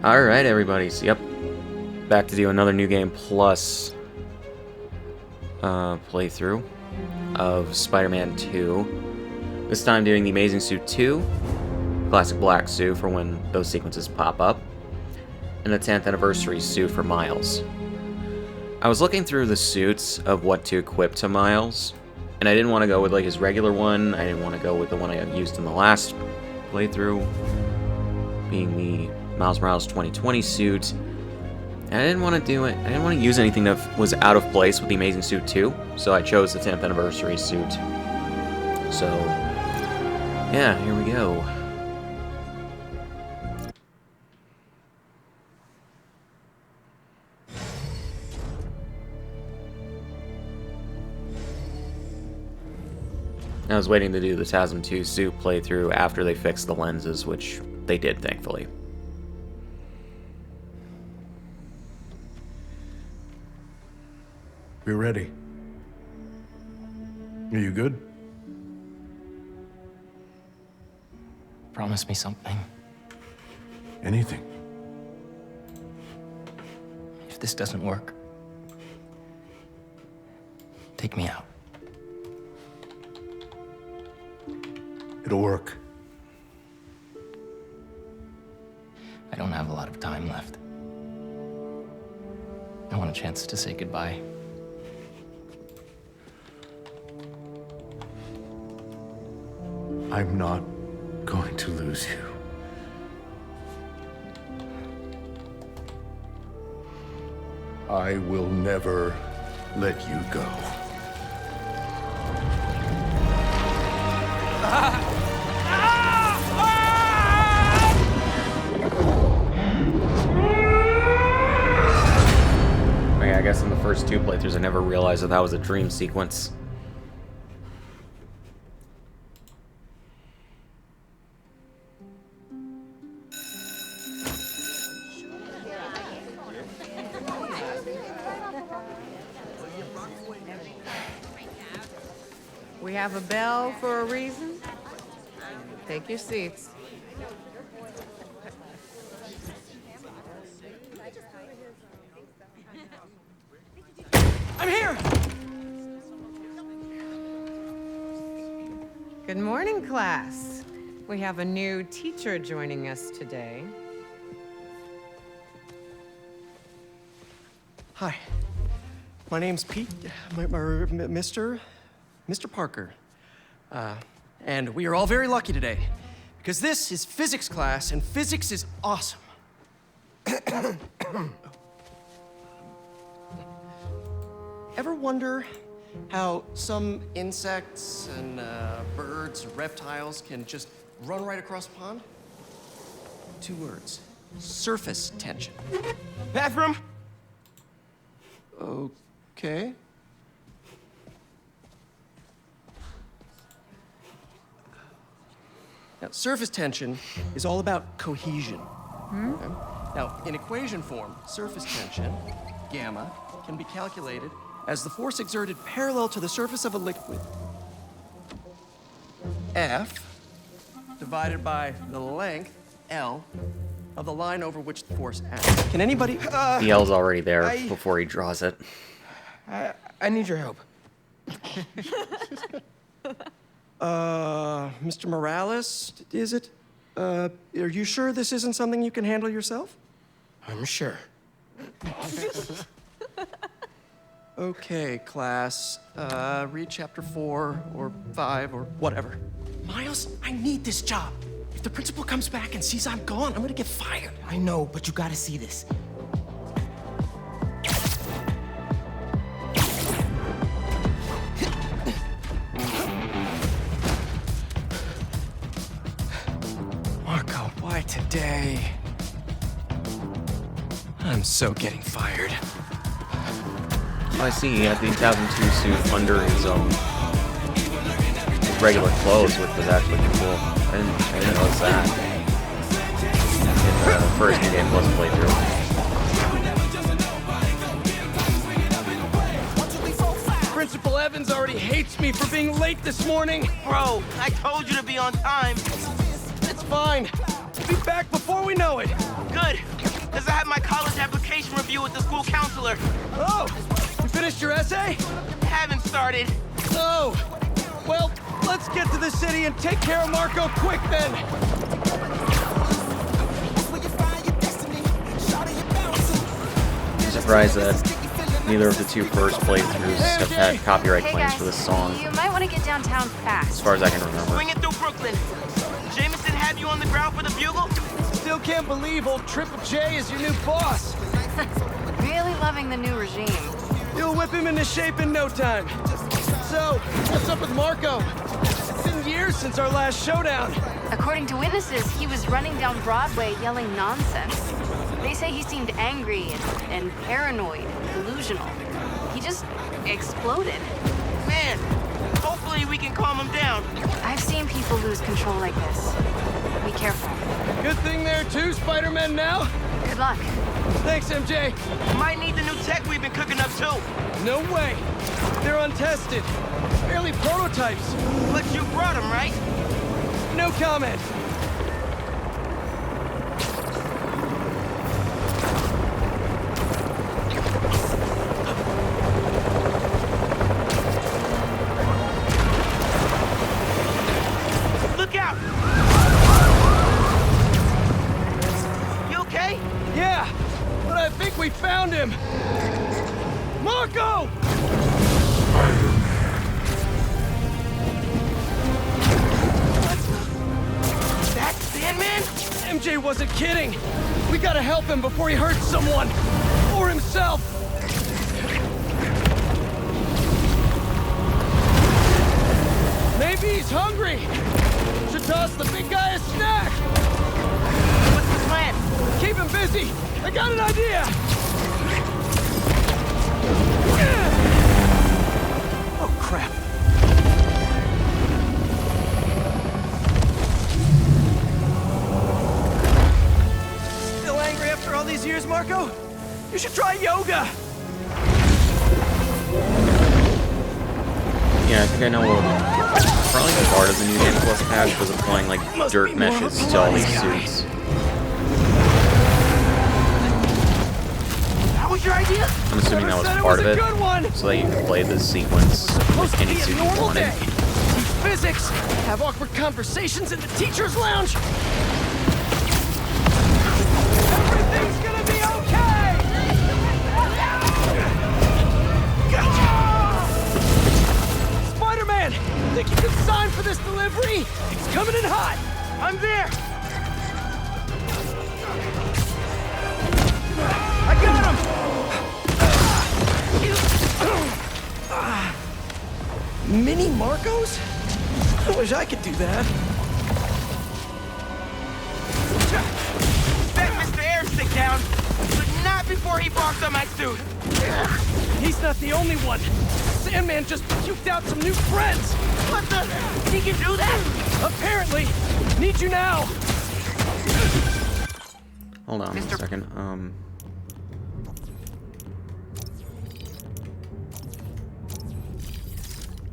Alright, everybody. So, yep. Back to do another New Game Plus playthrough of Spider-Man 2. This time doing the Amazing Suit 2, Classic Black suit for when those sequences pop up, and the 10th Anniversary suit for Miles. I was looking through the suits of what to equip to Miles, and I didn't want to go with like his regular one. I didn't want to go with the one I used in the last playthrough, being the Miles Morales 2020 suit. And I didn't want to do it. I didn't want to use anything that was out of place with the Amazing Suit 2, so I chose the 10th Anniversary suit. So, yeah, here we go. I was waiting to do the TASM2 suit playthrough after they fixed the lenses, which they did, thankfully. We're ready. Are you good? Promise me something. Anything. If this doesn't work, take me out. It'll work. I don't have a lot of time left. I want a chance to say goodbye. I'm not going to lose you. I will never let you go. I guess in the first two playthroughs I never realized that was a dream sequence. We have a bell for a reason. Take your seats. I'm here! Good morning, class. We have a new teacher joining us today. Hi, my name's Pete, Mr. Parker. And we are all very lucky today, because this is physics class, and physics is awesome. Ever wonder how some insects and birds, reptiles can just run right across a pond? 2 words: surface tension. Bathroom? Okay. Now, surface tension is all about cohesion. Okay? Now, in equation form, surface tension, gamma, can be calculated as the force exerted parallel to the surface of a liquid, F, divided by the length, L, of the line over which the force acts. Can anybody... The L's already there before he draws it. I need your help. Mr. Morales, is it? Are you sure this isn't something you can handle yourself? I'm sure. Okay, class. Read chapter 4 or 5 or whatever. Miles, I need this job. If the principal comes back and sees I'm gone, I'm gonna get fired. I know, but you gotta see this. Marco, why today? I'm so getting fired. I see he had the 2002 suit under his regular clothes, which was actually cool. I didn't notice that in the first New Game Plus playthrough. Principal Evans already hates me for being late this morning. Bro, I told you to be on time. It's fine. be back before we know it. Good, because I have my college application review with the school counselor. Oh, you finished your essay? Haven't started. Oh, well, let's get to the city and take care of Marco quick then. I'm surprised that neither of the two first playthroughs have had copyright Hey claims guys, for this song, you might want to get downtown as fast. far as I can remember. Swing it through Brooklyn. Jameson have you on the ground for the bugle? Still can't believe old Triple J is your new boss. Really loving the new regime. You'll whip him into shape in no time. So, what's up with Marco? It's been years since our last showdown. According to witnesses, he was running down Broadway yelling nonsense. They say he seemed angry and paranoid, delusional. He just exploded. Man, hopefully we can calm him down. I've seen people lose control like this. Be careful. Good thing there are two Spider-Men now. Good luck. Thanks, MJ. Might need the new tech we've been cooking up too. No way. They're untested. Barely prototypes. But you brought them, right? No comment. Look out! You okay? Yeah, but I think we found him. Marco! That Sandman? MJ wasn't kidding. We gotta help him before he hurts someone. Or himself. Maybe he's hungry. Should toss the big guy a snack. What's the plan? Keep him busy. I got an idea. Oh, crap. Still angry after all these years, Marco? You should try yoga. Yeah, I think I know probably part of the new Game Plus patch was applying like dirt meshes to all these suits. That was your idea? I'm assuming that was Said part of a it, good one. so that you could play this sequence Supposed with to any be a suit you normal wanted. day. Teach physics, have awkward conversations in the teacher's lounge. Everything's gonna be okay. Spider-Man, think you can sign for this delivery? It's coming in hot. I'm there! I got him! Mini Marcos? I wish I could do that. Let Mr. Airstick down, but not before he barks on my suit. He's not the only one. Sandman just puked out some new friends. What the? He can do that? Apparently. Need you now. Hold on a second.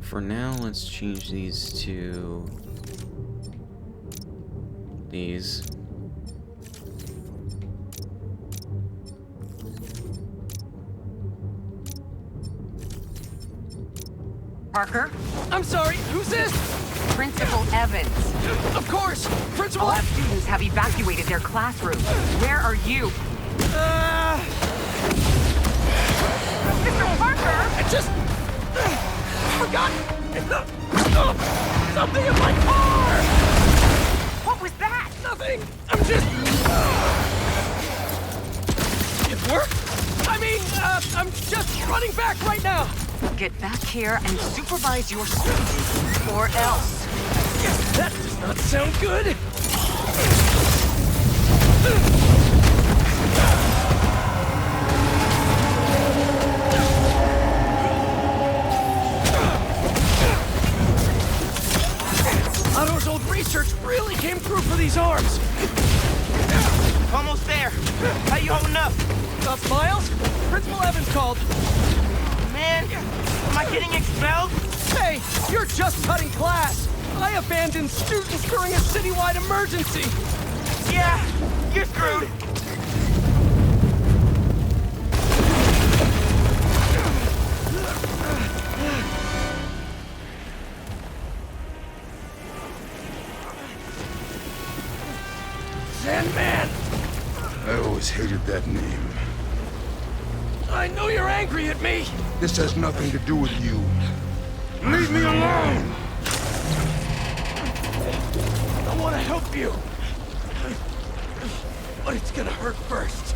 For now, let's change these to these. Parker? I'm sorry, who's this? Principal Evans. Of course, Principal All students have evacuated their classrooms. Where are you? Mr. Parker! I just forgot something in my car. What was that? Nothing. I'm just. It worked. I mean, I'm just running back right now. Get back here and supervise your students, or else. That does not sound good. Otto's old research really came through for these arms. Almost there. How you holding up? Miles? Principal Evans called. Man, am I getting expelled? Hey, you're just cutting class. I abandoned students during a citywide emergency. Yeah, think you're screwed. Sandman! I always hated that name. I know you're angry at me. This has nothing to do with you. Leave me alone! I want to help you. But it's gonna hurt first.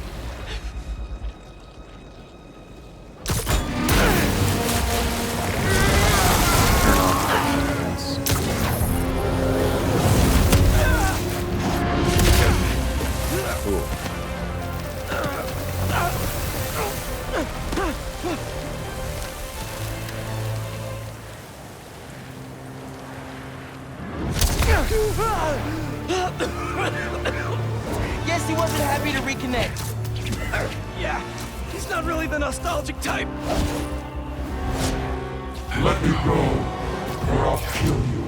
Guess he wasn't happy to reconnect. Yeah, he's not really the nostalgic type. Let me go, or I'll kill you.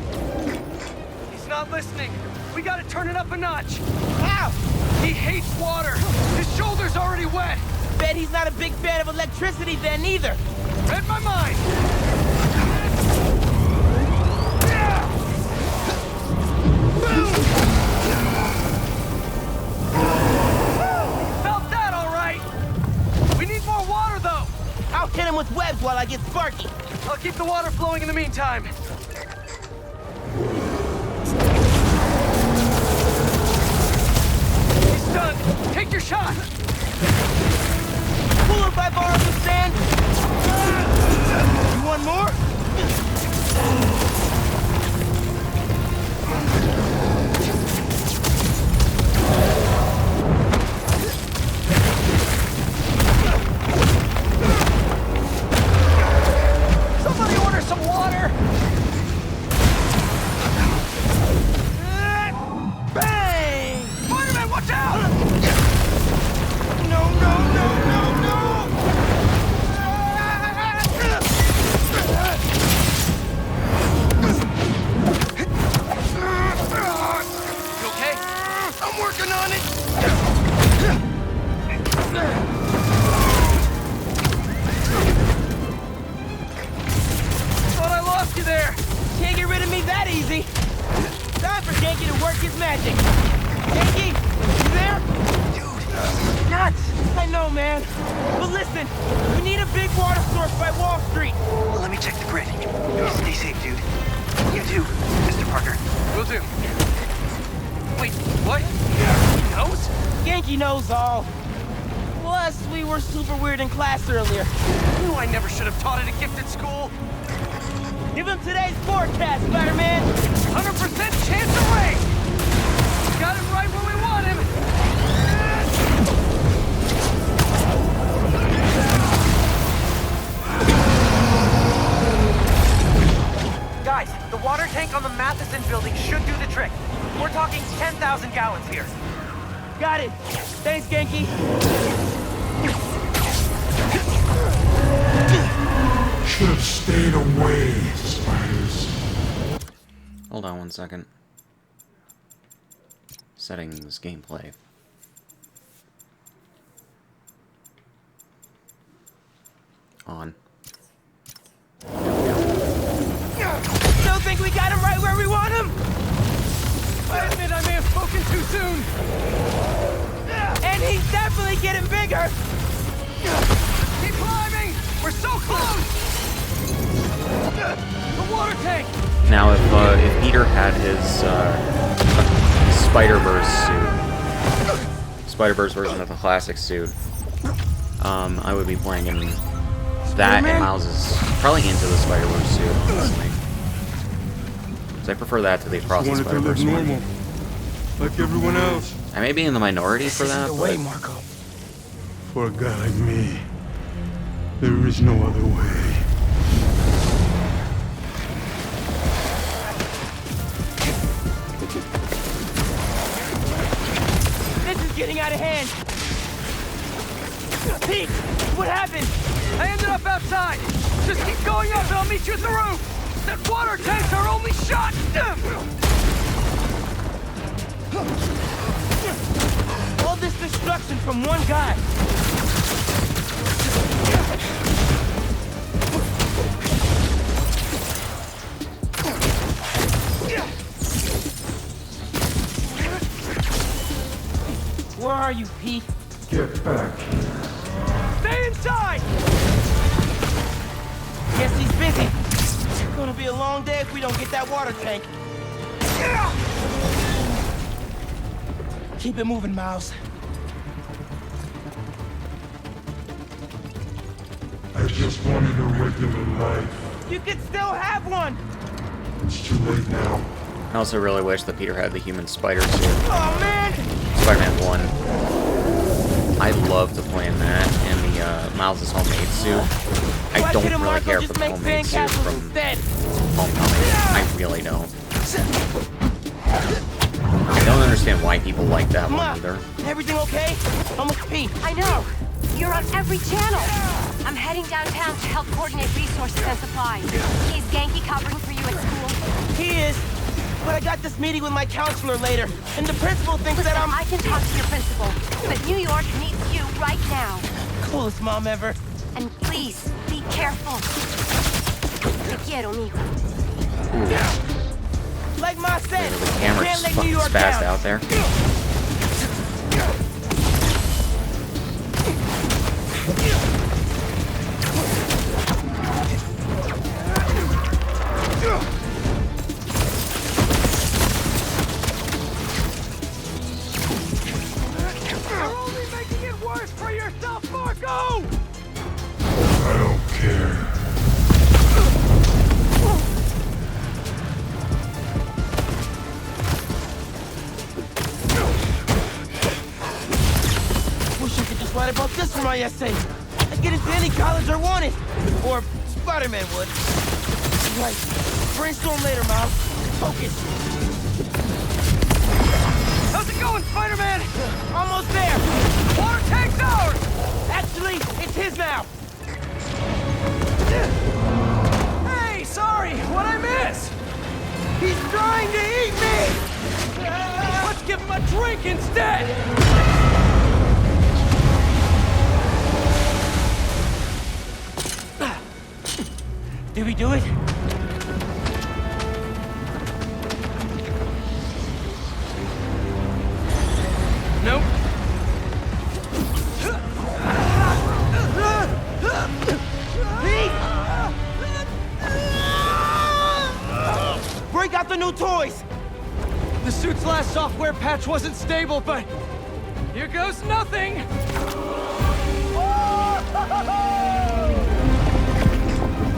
He's not listening. We gotta turn it up a notch. How? He hates water. His shoulder's already wet. Bet he's not a big fan of electricity then either. Read my mind. Felt that all right. We need more water though. I'll hit him with webs while I get Sparky. I'll keep the water flowing in the meantime. He's done. Take your shot. Cool if I borrow some sand? You want more? Somebody order some water. Bang! Spider-Man, watch out! No, no, no, no, no! You okay? I'm working on it! Thought I lost you there. Can't get rid of me that easy. Time for Genki to work his magic. Genki, you there? Dude, nuts. I know, man. But listen, we need a big water source by Wall Street. Let me check the grid. Stay safe, dude. You too, Mr. Parker. Will do. Wait, what? He knows? Genki knows all. Plus, we were super weird in class earlier. Knew I never should have taught at a gifted school. Give him today's forecast, Spider-Man. 100% chance of rain. Got him right where we want him. Guys, the water tank on the Matheson building should do the trick. We're talking 10,000 gallons here. Got it. Thanks, Genki. Should have stayed away, spiders. Hold on one second. Settings, gameplay. On. Still think we got him right where we want him? I admit I may have spoken too soon. And he's definitely getting bigger. Keep climbing! We're so close! The water tank! Now, if Peter had his Spider-Verse suit, Spider-Verse version of the classic suit, I would be playing in that and Miles is probably into the Spider-Verse suit, honestly. So I prefer that to the Across the Spider-Verse one. Like everyone else. I may be in the minority for that, the but way, Marco. For a guy like me, there is no other way. This is getting out of hand. Pete, what happened? I ended up outside. Just keep going up and I'll meet you at the roof. That water tank's our only shot. destruction from one guy. Where are you, Pete? Get back. Stay inside! Guess he's busy. It's gonna be a long day if we don't get that water tank. Keep it moving, Miles. I just wanted a regular life. You can still have one! It's too late now. I also really wish that Peter had the human spider suit. Oh, man! Spider-Man 1. I love the plan that and the Miles' homemade suit. I don't really care for the homemade suit from Homecoming. I really don't. I don't understand why people like that one either. Everything okay? Almost Pete. I know. You're on every channel. I'm heading downtown to help coordinate resources and supplies. Is Genki covering for you at school? He is. But I got this meeting with my counselor later, and the principal thinks Listen, that I'm... I can talk to your principal, but New York needs you right now. Coolest mom ever. And please, be careful. Te quiero, mijo. Like Ma said, The camera's can't let fucking New York spazzed down. out there. You're only making it worse for yourself, Marco! I don't care. Wish I could just write about this for my essay. I'd get into any college I wanted. Or Spider-Man would. Right. Brainstorm later, Miles. Focus. How's it going, Spider-Man? Almost there. Water tank's ours! Actually, it's his now. Hey, sorry. What'd I miss? He's trying to eat me! Let's give him a drink instead! Did we do it? Nope. Pete! Break out the new toys! The suit's last software patch wasn't stable, but here goes nothing!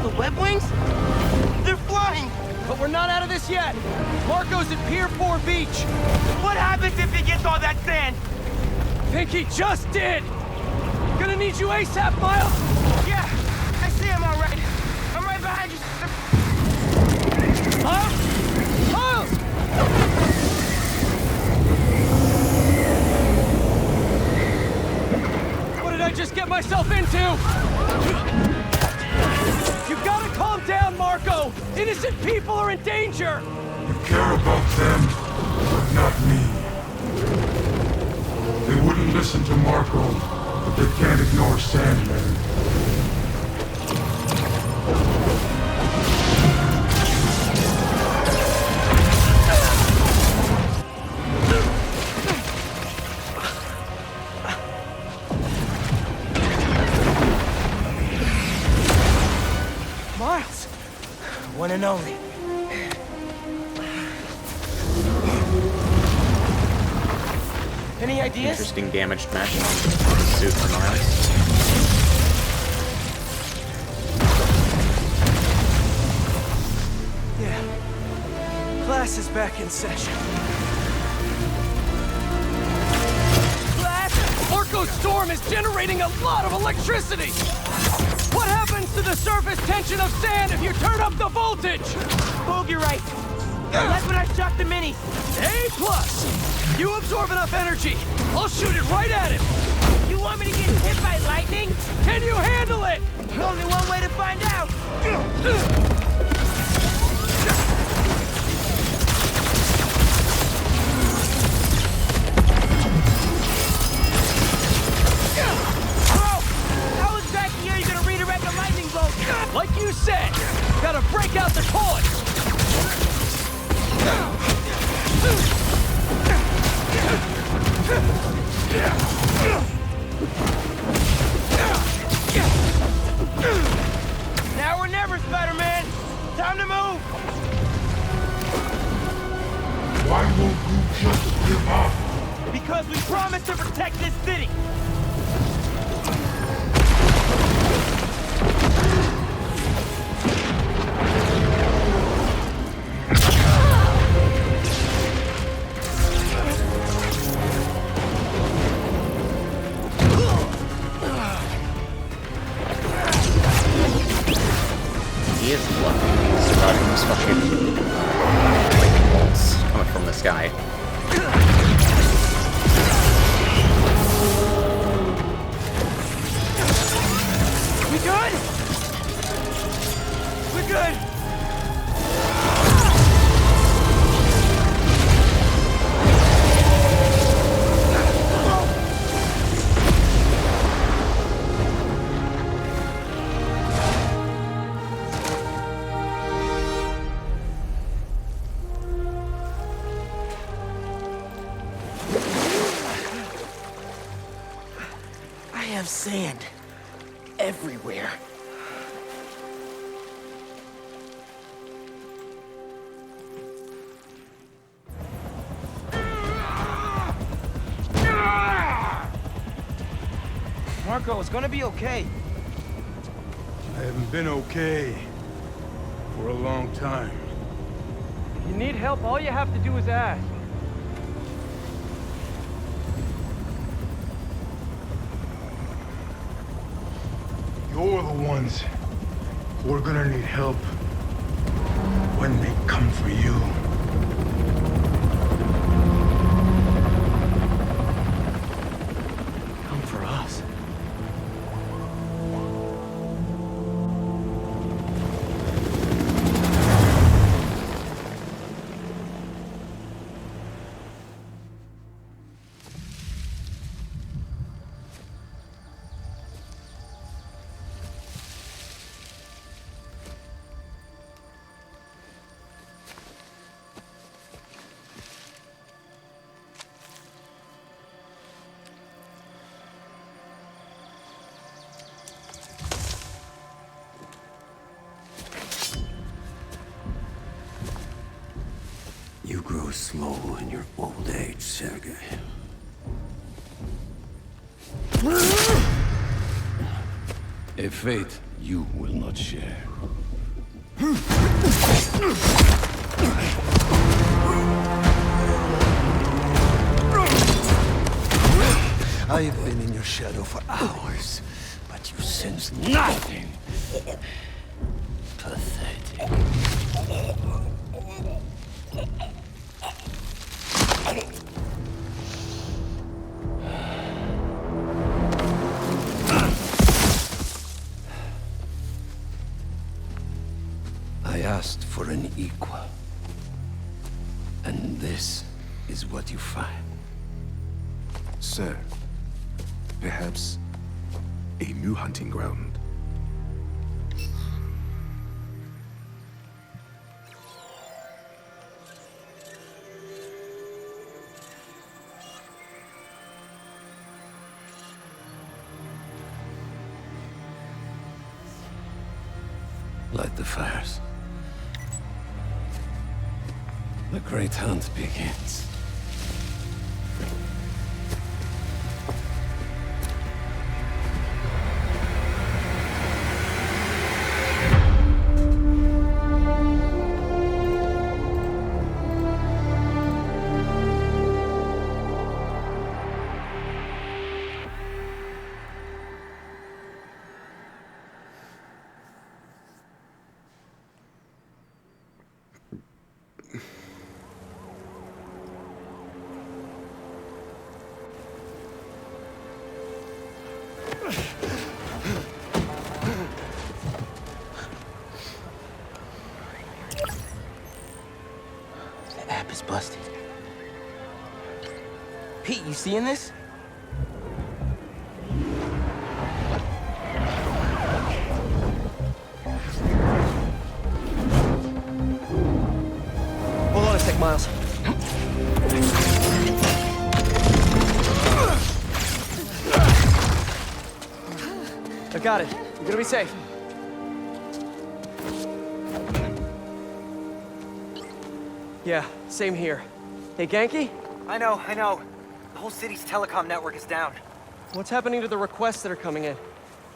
The web wings? They're flying! But we're not out of this yet. Marco's at Pier 4 Beach. What happens if he gets all that sand? Think he just did! Gonna need you ASAP, Miles! Yeah, I see him all right. I'm right behind you. Miles? Miles! What did I just get myself into? You gotta calm down, Marco! Innocent people are in danger! You care about them, but not me. They wouldn't listen to Marco, but they can't ignore Sandman. Miles! One and only. Any ideas? Interesting damaged mesh on the suit for Miles. Yeah. Class is back in session. Class! Marco's storm is generating a lot of electricity! What happens to the surface tension of sand if you turn up the voltage? Bogue, you're right. That's when I shot the minis. A+. You absorb enough energy. I'll shoot it right at him. You want me to get hit by lightning? Can you handle it? Only one way to find out. because we promised to protect this city! He is lucky surviving those fucking bolts coming from this guy. We good? We're good! I have sand everywhere. Marco, it's gonna be okay. I haven't been okay for a long time. If you need help, all you have to do is ask. You're the ones who are gonna need help when they come for you. Come for us. You grow slow in your old age, Sergei. A fate you will not share. I've been in your shadow for hours, but you sense nothing. Pathetic. I asked for an equal. And this is what you find. Sir, perhaps a new hunting ground. Light the fires. The great hunt begins. The app is busted. Pete, you seeing this? Hold on a sec, Miles. I got it. You're gonna be safe. Yeah, same here. Hey, Genki? I know. whole city's telecom network is down. What's happening to the requests that are coming in?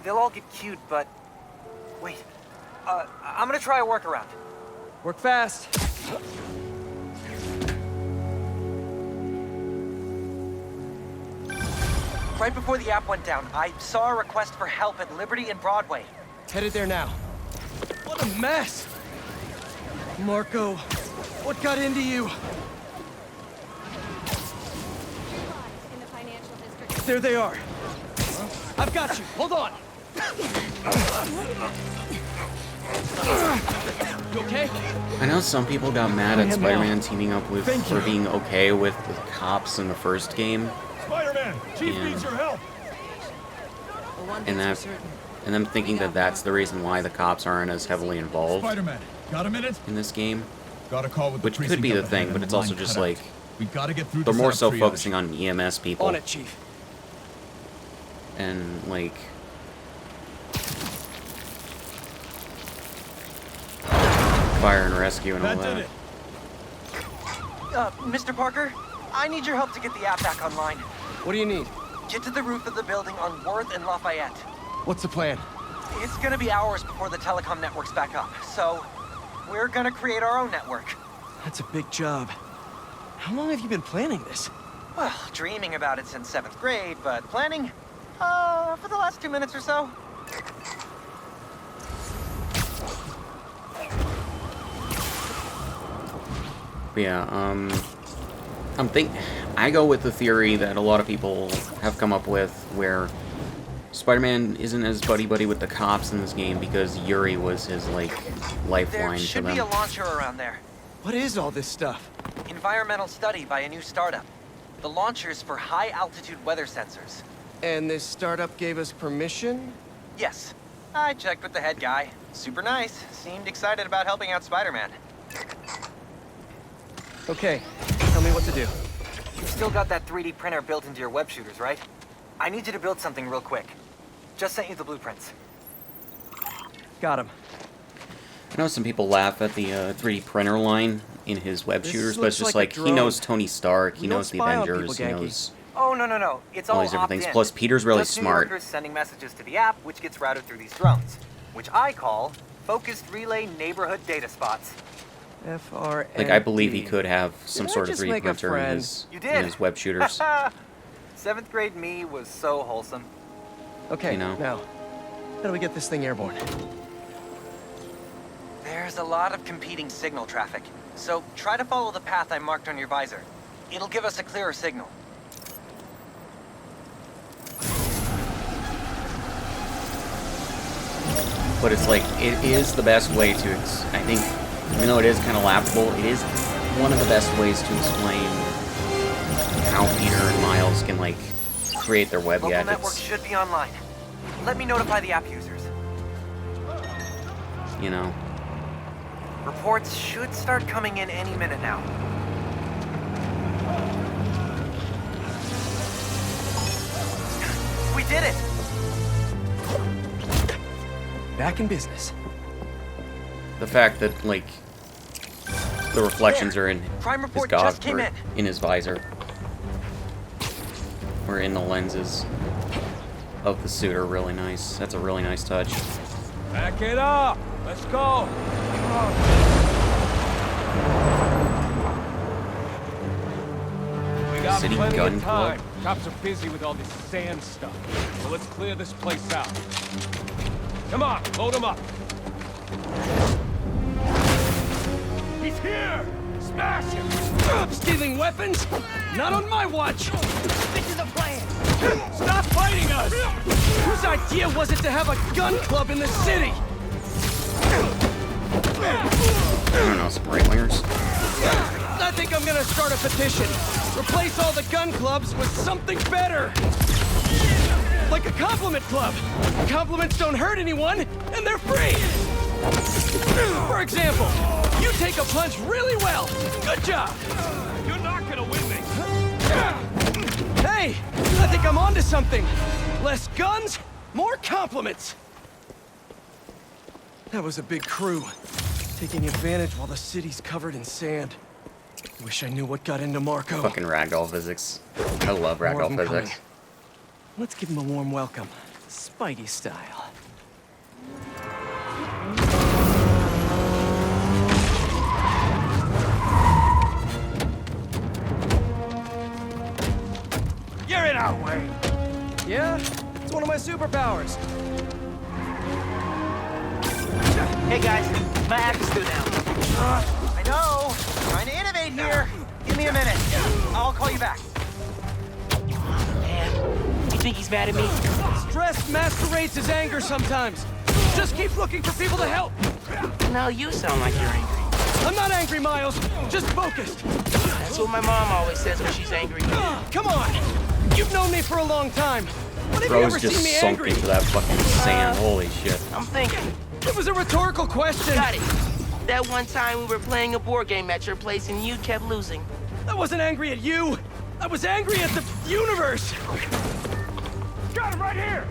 They'll all get queued, but... Wait. I'm gonna try a workaround. Work fast. Right before the app went down, I saw a request for help at Liberty and Broadway. Headed there now. What a mess! Marco, what got into you? There they are. I've got you. Hold on. You okay? I know some people got mad at Spider-Man teaming up with for being okay with the cops in the first game. Spider-Man, Chief needs your help. And them thinking that that's the reason why the cops aren't as heavily involved Spider-Man, got a minute? in this game. Got a call with the Which could be the thing, but it's also just like we gotta get through they're to more set so up triage. focusing on EMS people On it, Chief. and like fire and rescue and all That did that. it. Mr. Parker, I need your help to get the app back online. What do you need? Get to the roof of the building on Worth and Lafayette. What's the plan? It's gonna be hours before the telecom network's back up, so we're gonna create our own network. That's a big job. How long have you been planning this? Well, dreaming about it since 7th grade, but planning? For the last 2 minutes or so. But yeah, I go with the theory that a lot of people have come up with where Spider-Man isn't as buddy-buddy with the cops in this game because Yuri was his, like, lifeline There to should them. be a launcher around there. What is all this stuff? Environmental study by a new startup. The launcher's for high-altitude weather sensors. And this startup gave us permission? Yes. I checked with the head guy. Super nice. Seemed excited about helping out Spider-Man. Okay, tell me what to do. You've still got that 3D printer built into your web shooters, right? I need you to build something real quick. Just sent you the blueprints. Got him. I know some people laugh at the 3D printer line in his web This shooters, but looks it's just like a like he knows drone. Tony Stark, he We don't knows the spy on Avengers, he people, knows Oh, no. It's all all these different things. opt-in. Plus, Peter's really Just New smart. Yorkers sending messages to the app, which gets routed through these drones, which I call Focused Relay Neighborhood Data Spots. FRN. Like, I believe he could have some Did I sort of just 3D make a printer in friend? his, You in did. his web shooters. 7th grade me was so wholesome. Okay, You know. now, how do we get this thing airborne? There's a lot of competing signal traffic, so try to follow the path I marked on your visor. It'll give us a clearer signal. But it's like, it is the best way to, I think, even though it is kind of laughable, it is one of the best ways to explain how Peter and Miles can, like, create their web Local network gadgets, should be online. Let me notify the app users. you know? Reports should start coming in any minute now. We did it! Back in business. The fact that, like, the reflections are in Crime his report gog, just came or in. his visor, or in the lenses of the suit are really nice. That's a really nice touch. Back it up! Let's go! We got City plenty Gun of Club. time. Cops are busy with all this sand stuff. So let's clear this place out. Come on, load them up. He's here! Smash him! Stealing weapons? Not on my watch! This is a plan! Stop fighting us! Whose idea was it to have a gun club in the city? I don't know, some right-wingers. I think I'm gonna start a petition. Replace all the gun clubs with something better. Like a compliment club. Compliments don't hurt anyone, and they're free. For example, you take a punch really well. Good job. You're not gonna win me! Hey, I think I'm onto something. Less guns, more compliments. That was a big crew, taking advantage while the city's covered in sand. Wish I knew what got into Marco. Fucking ragdoll physics. I love More of ragdoll 'em physics. coming. Let's give him a warm welcome, Spidey style. You're in our way. Yeah, it's one of my superpowers. Hey guys, my app is through now. I know. Trying to innovate here. Give me a minute. I'll call you back. Man, you think he's mad at me? Stress masquerades as anger sometimes. Just keep looking for people to help. No, you sound like you're angry. I'm not angry, Miles. Just focused. That's what my mom always says when she's angry. Come on. You've known me for a long time. When have you Bro's ever just seen me sunk angry? into that fucking sand. Holy shit. I'm thinking. It was a rhetorical question. Got it. That one time we were playing a board game at your place and you kept losing. I wasn't angry at you. I was angry at the universe. Got him right here.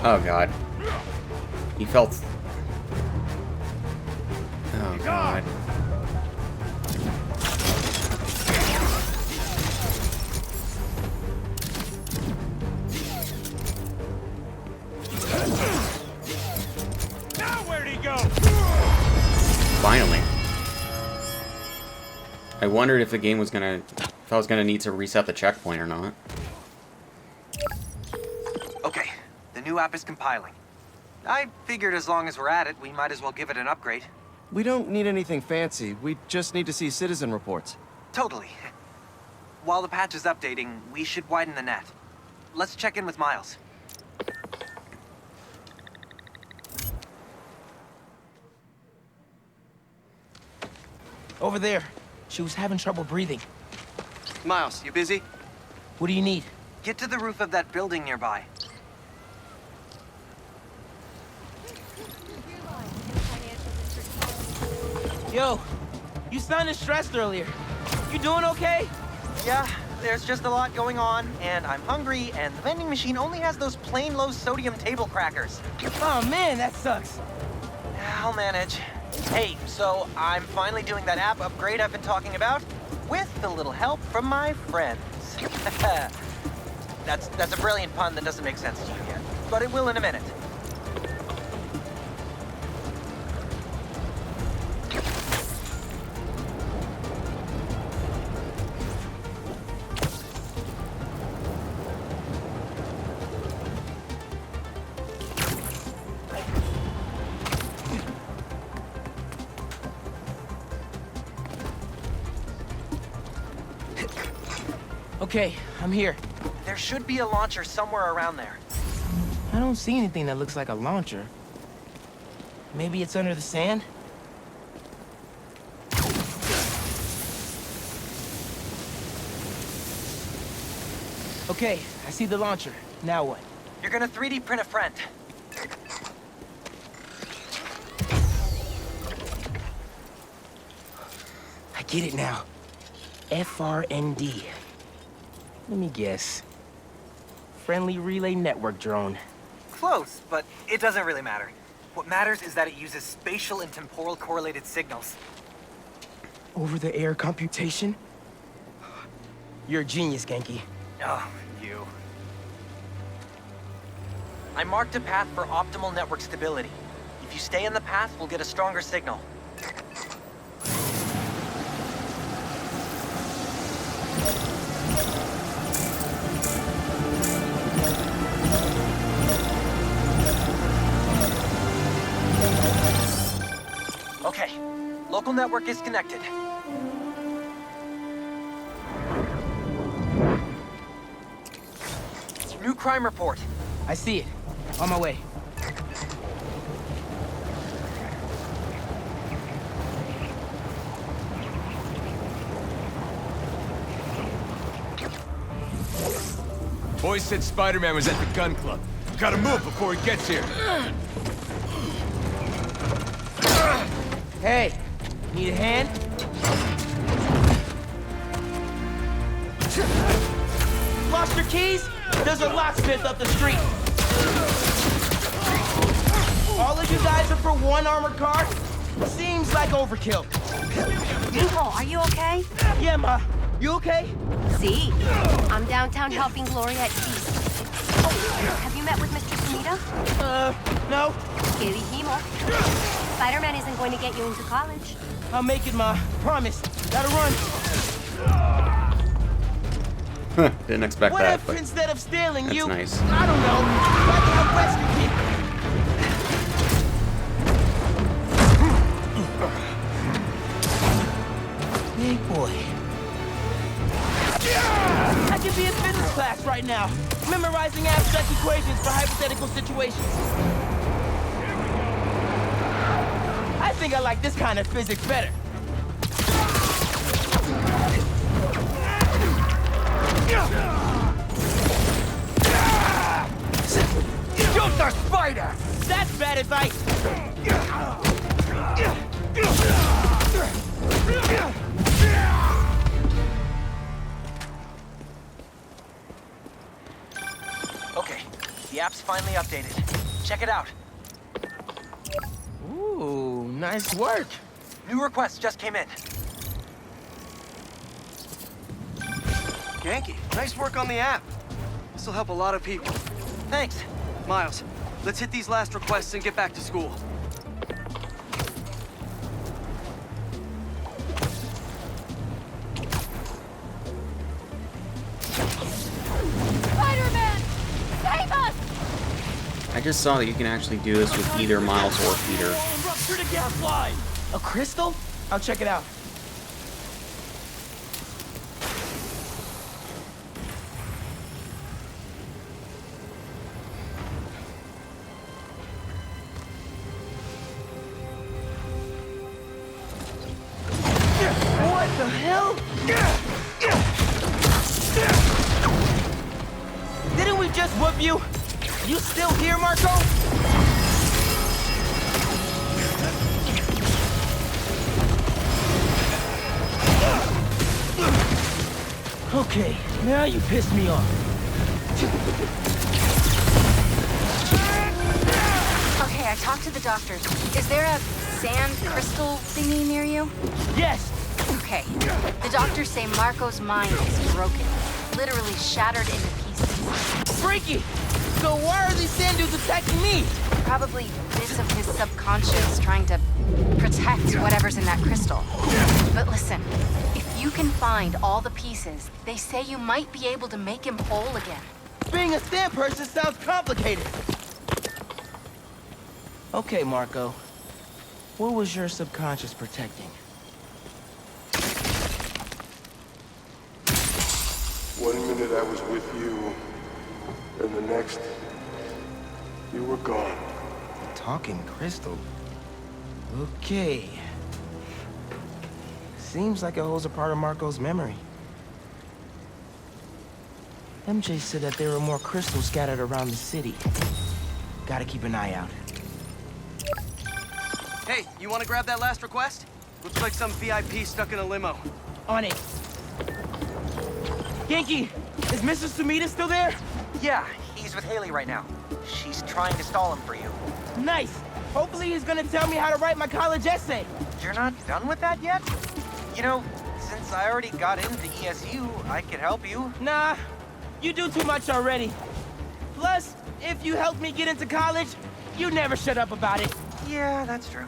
Oh god. He felt... Oh god. Now where'd he go? Finally. I wondered if the game was gonna... if I was gonna need to reset the checkpoint or not. Okay, the new app is compiling. I figured as long as we're at it, we might as well give it an upgrade. We don't need anything fancy. We just need to see citizen reports. Totally. While the patch is updating, we should widen the net. Let's check in with Miles. Over there. She was having trouble breathing. Miles, you busy? What do you need? Get to the roof of that building nearby. Yo, you sounded stressed earlier. You doing okay? Yeah, there's just a lot going on, and I'm hungry, and the vending machine only has those plain low-sodium table crackers. Oh man, that sucks. I'll manage. Hey, so I'm finally doing that app upgrade I've been talking about, with a little help from my friends. That's a brilliant pun that doesn't make sense to you yet, but it will in a minute. Okay, I'm here. There should be a launcher somewhere around there. I don't see anything that looks like a launcher. Maybe it's under the sand? Okay, I see the launcher. Now what? You're gonna 3D print a friend. I get it now. FRND. Let me guess. Friendly Relay Network drone. Close, but it doesn't really matter. What matters is that it uses spatial and temporal correlated signals. Over-the-air computation? You're a genius, Genki. Oh, you. I marked a path for optimal network stability. If you stay in the path, we'll get a stronger signal. Okay, local network is connected. New crime report. I see it. On my way. Boys said Spider-Man was at the gun club. Gotta move before he gets here. Hey, need a hand? Lost your keys? There's a locksmith up the street. All of you guys are for one armored car? Seems like overkill. Mijo, are you okay? Yeah, Ma. You okay? See, I'm downtown helping Gloria at East. Oh, have you met with Mr. Sumida? No. Que dijimos. Spider-Man isn't going to get you into college. I'll make it, Ma. Promise. Gotta run. Didn't expect What that, if but instead of stealing that's you, nice. I don't know, try to help rescue people? Big boy. I could be in physics class right now, memorizing abstract equations for hypothetical situations. I think I like this kind of physics better. Shoot the spider! That's bad advice! Okay, the app's finally updated. Check it out. Ooh, nice work. New requests just came in. Yankee, nice work on the app. This will help a lot of people. Thanks. Miles, let's hit these last requests and get back to school. Spider-Man! Save us! I just saw that you can actually do this with either Miles or Peter. Rupture the gas line! A crystal? I'll check it out. What the hell? Didn't we just whoop you? You still here, Marco? Okay, now you pissed me off. Okay, I talked to the doctors. Is there a sand crystal thingy near you? Yes! Okay. The doctors say Marco's mind is broken. Literally shattered into pieces. Freaky! So why are these sand dudes attacking me? Probably bits of his subconscious trying to protect whatever's in that crystal. But listen, if you can find all the pieces, they say you might be able to make him whole again. Being a sand person sounds complicated. Okay, Marco. What was your subconscious protecting? One minute I was with you, and the next, you were gone. Talking crystal. Okay. Seems like it holds a part of Marco's memory. MJ said that there were more crystals scattered around the city. Gotta keep an eye out. Hey, you want to grab that last request? Looks like some VIP stuck in a limo. On it. Yankee, is Mr. Sumida still there? Yeah, he's with Haley right now. She's trying to stall him for you. Nice. Hopefully he's gonna tell me how to write my college essay. You're not done with that yet? You know, since I already got into ESU, I could help you. Nah, you do too much already. Plus, if you helped me get into college, you never shut up about it. Yeah, that's true.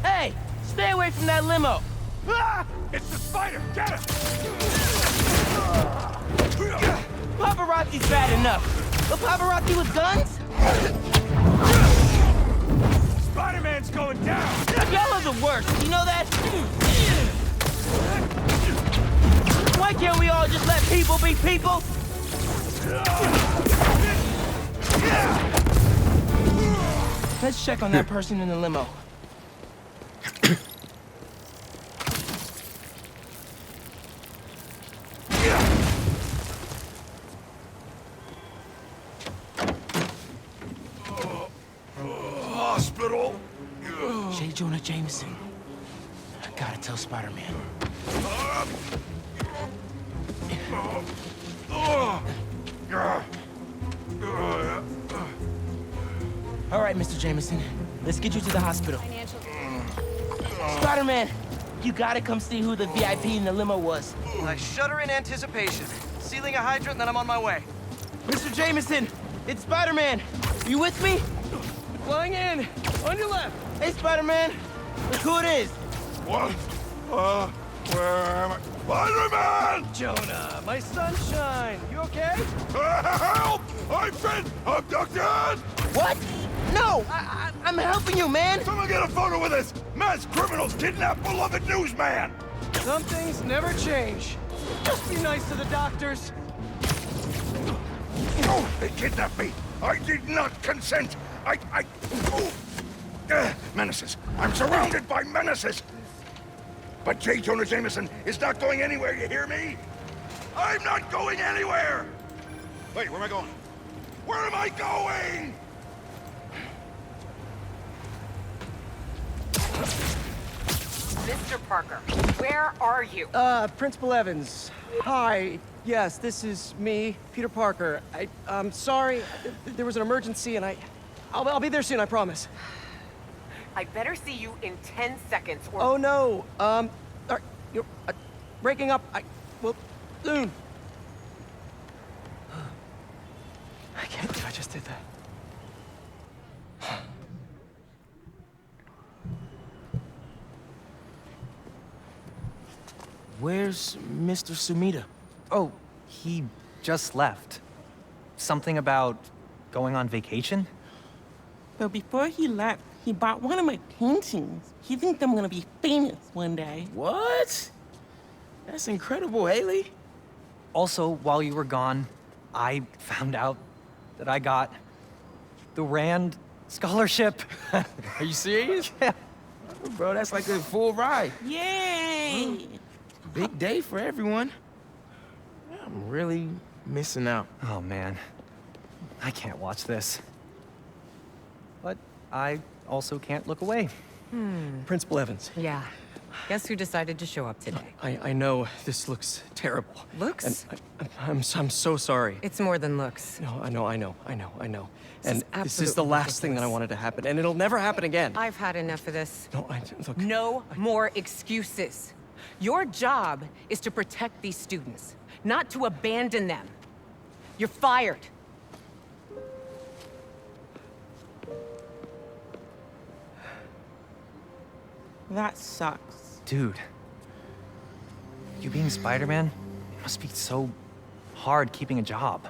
Hey, stay away from that limo. Ah! It's the spider! Get him! Paparazzi's bad enough. But paparazzi with guns? Spider-Man's going down! Y'all are the worst, you know that? Why can't we all just let people be people? Let's check on that person in the limo. Hospital? J. Jonah Jameson. Gotta tell Spider-Man. All right, Mr. Jameson. Let's get you to the hospital. Spider-Man, you gotta come see who the VIP in the limo was. I shudder in anticipation. Sealing a hydrant, and then I'm on my way. Mr. Jameson, it's Spider-Man. You with me? Flying in. On your left. Hey, Spider-Man. Look who it is. What? Where am I? Spider-Man! Jonah, my sunshine. You okay? Help! I've been abducted! What? No, I'm helping you, man. Someone get a photo with this! Mass criminals kidnap beloved newsman! Some things never change. Just be nice to the doctors. Oh, they kidnapped me! I did not consent! Oh. Menaces. I'm surrounded by menaces! But J. Jonah Jameson is not going anywhere, you hear me? I'm not going anywhere! Wait, where am I going? Where am I going? Mr. Parker, where are you? Principal Evans. Hi. Yes, this is me, Peter Parker. I'm sorry. There was an emergency, and I'll be there soon, I promise. I better see you in 10 seconds or... Oh, no. You're breaking up. Well, soon. I can't believe I just did that. Where's Mr. Sumida? Oh, he just left. Something about going on vacation? But before he left, he bought one of my paintings. He thinks I'm gonna be famous one day. What? That's incredible, Haley. Also, while you were gone, I found out that I got the Rand scholarship. Are you serious? Yeah. Bro, that's like a full ride. Yay! Big day for everyone. I'm really missing out. Oh, man. I can't watch this. But I also can't look away. Principal Evans. Yeah. Guess who decided to show up today? I know this looks terrible. Looks? And I'm so sorry. It's more than looks. No, I know. This And is this is the absolutely last thing that I ridiculous. wanted to happen, and it'll never happen again. I've had enough of this. No, look. No more excuses. Your job is to protect these students, not to abandon them. You're fired. That sucks. Dude, you being Spider-Man, it must be so hard keeping a job.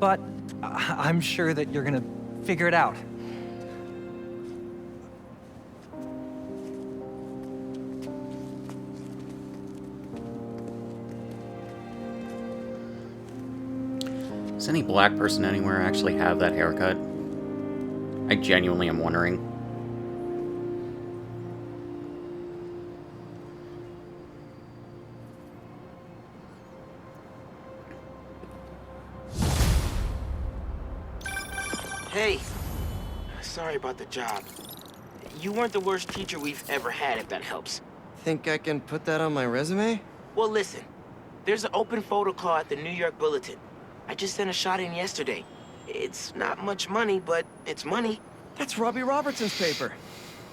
But I'm sure that you're gonna figure it out. Does any black person anywhere actually have that haircut? I genuinely am wondering. Hey. Sorry about the job. You weren't the worst teacher we've ever had, if that helps. Think I can put that on my resume? Well, listen. There's an open photo call at the New York Bulletin. I just sent a shot in yesterday. It's not much money, but it's money. That's Robbie Robertson's paper.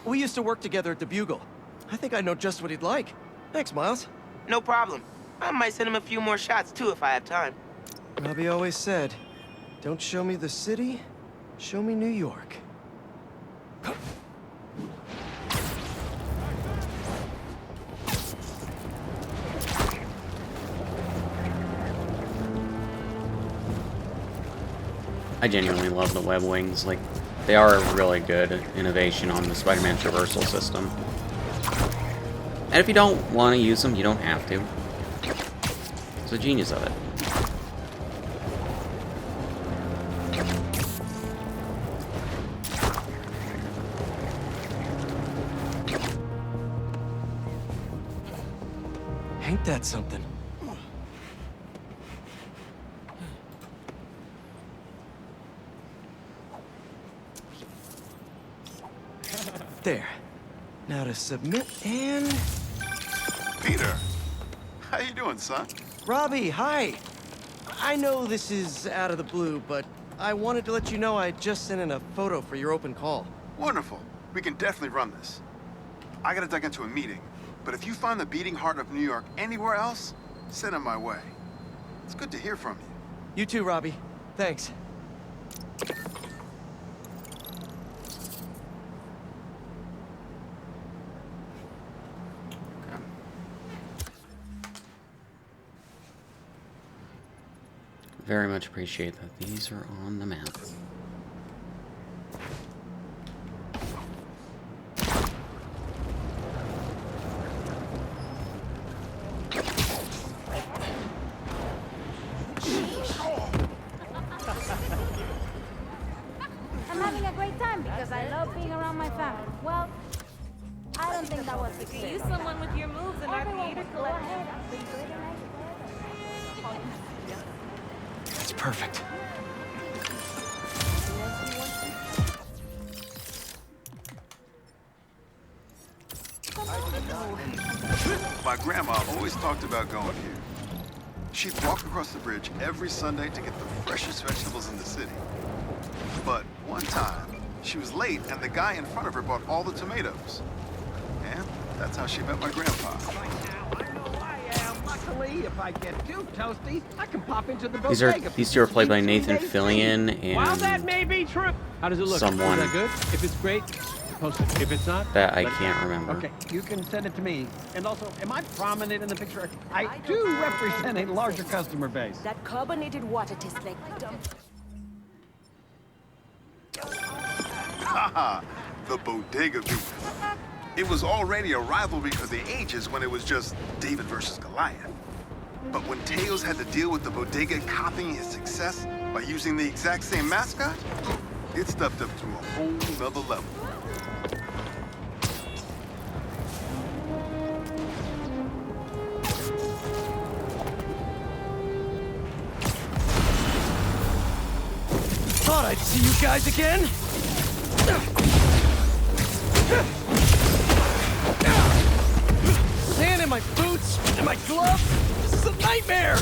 We used to work together at the Bugle. I think I know just what he'd like. Thanks, Miles. No problem. I might send him a few more shots, too, if I have time. Robbie always said, don't show me the city, show me New York. I genuinely love the web wings. Like, they are a really good innovation on the Spider-Man traversal system. And if you don't want to use them, you don't have to. It's the genius of it. Ain't that something? There. Now to submit and... Peter! How you doing, son? Robbie, hi! I know this is out of the blue, but I wanted to let you know I just sent in a photo for your open call. Wonderful. We can definitely run this. I gotta duck into a meeting, but if you find the beating heart of New York anywhere else, send it my way. It's good to hear from you. You too, Robbie. Thanks. Very much appreciate that these are on the map. I'm having a great time because I love being around my family. Well, I don't think that was the Use someone with your moves in our theater Go ahead. I've been good and That's perfect. My grandma always talked about going here. She'd walk across the bridge every Sunday to get the freshest vegetables in the city. But one time, she was late and the guy in front of her bought all the tomatoes. And that's how she met my grandpa. Luckily, if I get too toasty, I can pop into the These two are played by Nathan Fillion While that and may be true. How does it look? someone Is that good? If it's great, post it. If it's not, that I let- can't remember. Okay, you can send it to me. And also, am I prominent in the picture? I do represent a larger customer base. That carbonated water tastes like dump. Haha, the bodega beef. It was already a rivalry for the ages when it was just David versus Goliath. But when Teos had to deal with the bodega copying his success by using the exact same mascot, it stepped up to a whole nother level. Thought I'd see you guys again. Sand in my boots and my gloves. This is a nightmare.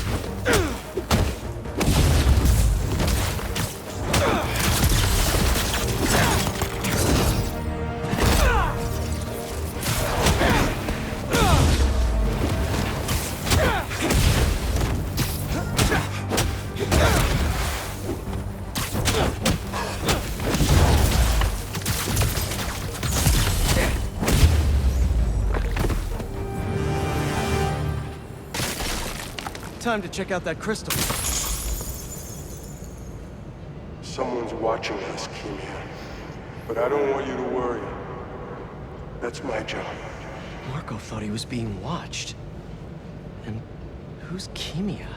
Time to check out that crystal. Someone's watching us, Kimia. But I don't want you to worry. That's my job. Marco thought he was being watched. And who's Kimia?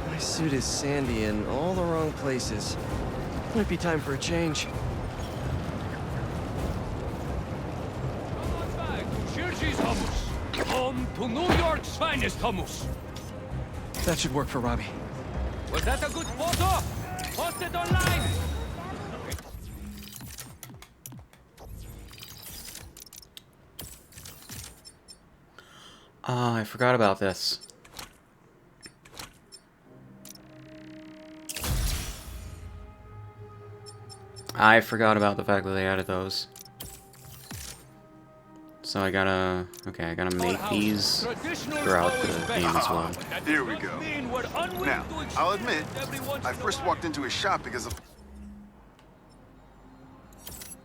My suit is sandy in all the wrong places. Might be time for a change. Shirji's hummus. Home to New York's finest hummus. That should work for Robbie. Was that a good photo? Post it online. I forgot about this. I forgot about the fact that they added those. So I gotta make these throughout the game as well. Here we go. Now, I'll admit, I first walked into his shop because of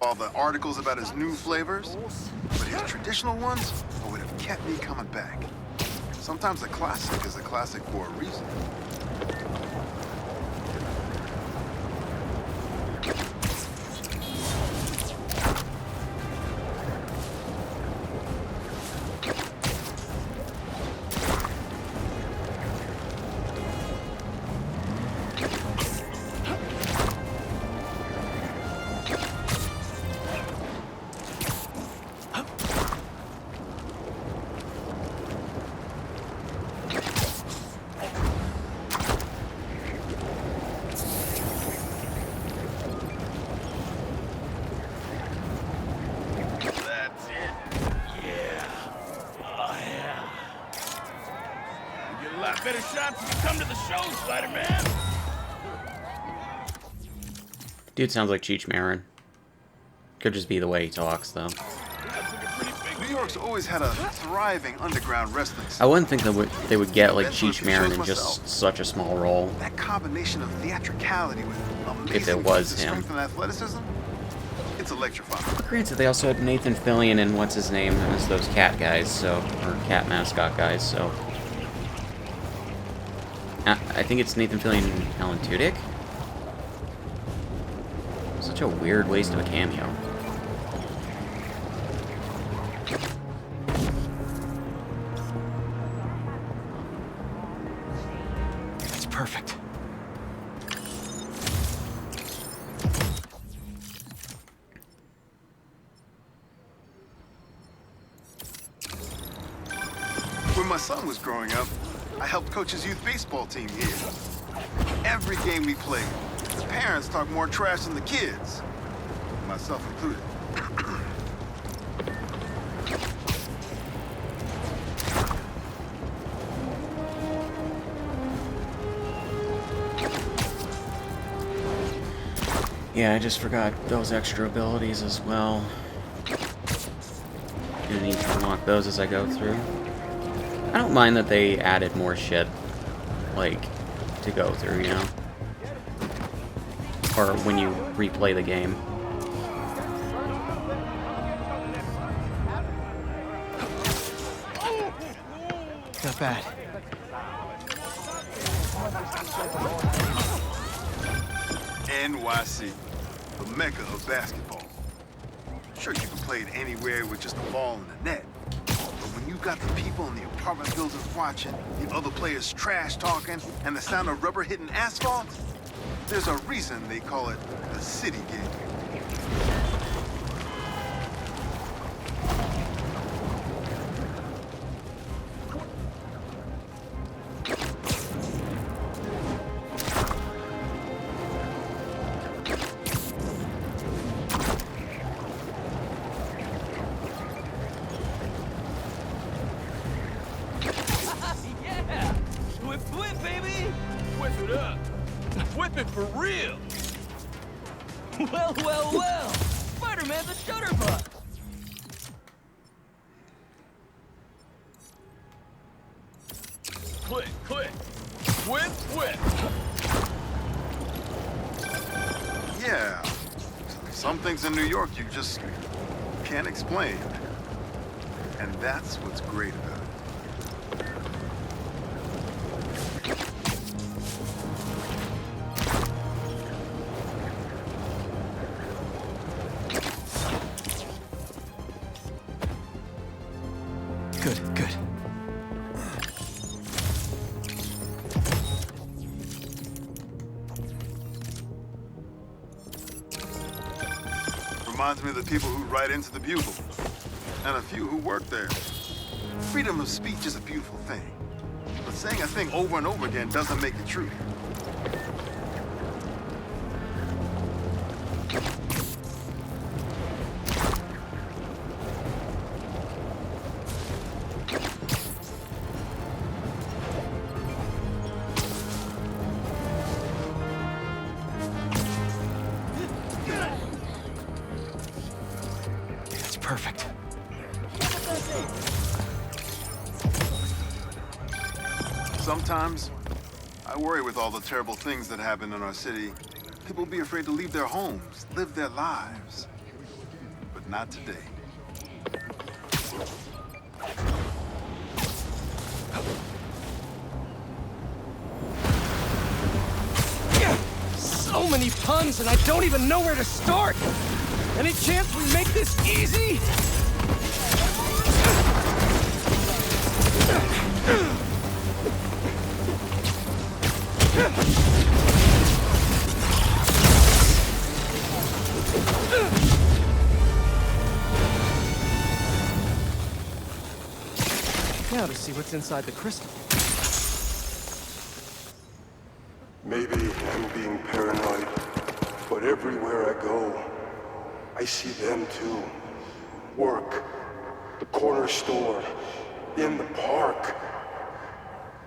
all the articles about his new flavors, but his traditional ones would have kept me coming back. Sometimes a classic is a classic for a reason. shots if you come to the show, Spider-Man. Dude sounds like Cheech Marin. Could just be the way he talks, though. New York's always had a thriving underground wrestling scene. I wouldn't think they would get like Cheech Marin in just such a small role. That combination of theatricality with amazing If it was him. strength and athleticism, it's electrifying. Granted, they also had Nathan Fillion and what's his name as those cat guys, so, or cat mascot guys, so. I think it's Nathan Fillion and Alan Tudyk. Such a weird waste of a cameo. That's perfect. When my son was growing up, I helped coach his youth baseball team here. Every game we played, the parents talk more trash than the kids, myself included. Yeah, I just forgot those extra abilities as well. Gonna need to unlock those as I go through. I don't mind that they added more shit, like, to go through, you know? Or when you replay the game. Not bad. NYC, the mecca of basketball. Sure, you can play it anywhere with just a ball and a net. But when you got the people in the apartment buildings watching, the other players trash talking, and the sound of rubber hitting asphalt, there's a reason they call it the city game. Yeah! Whip, whip, baby! Whip it up! Whip it for real! Well, well, well! Spider-Man's a shutterbug! Quick, quick! Whip, whip! Yeah, some things in New York you just can't explain. And that's what's great about it. Good, good. Reminds me of the people who write into the Bugle, and a few who work there. Freedom of speech is a beautiful thing, but saying a thing over and over again doesn't make it true. That's perfect. Sometimes, I worry with all the terrible things that happen in our city. People will be afraid to leave their homes, live their lives. But not today. So many puns, and I don't even know where to start! Any chance we make this easy? Now to see what's inside the crystal. Maybe I'm being paranoid, but everywhere I go, I see them too. Work, the corner store, in the park.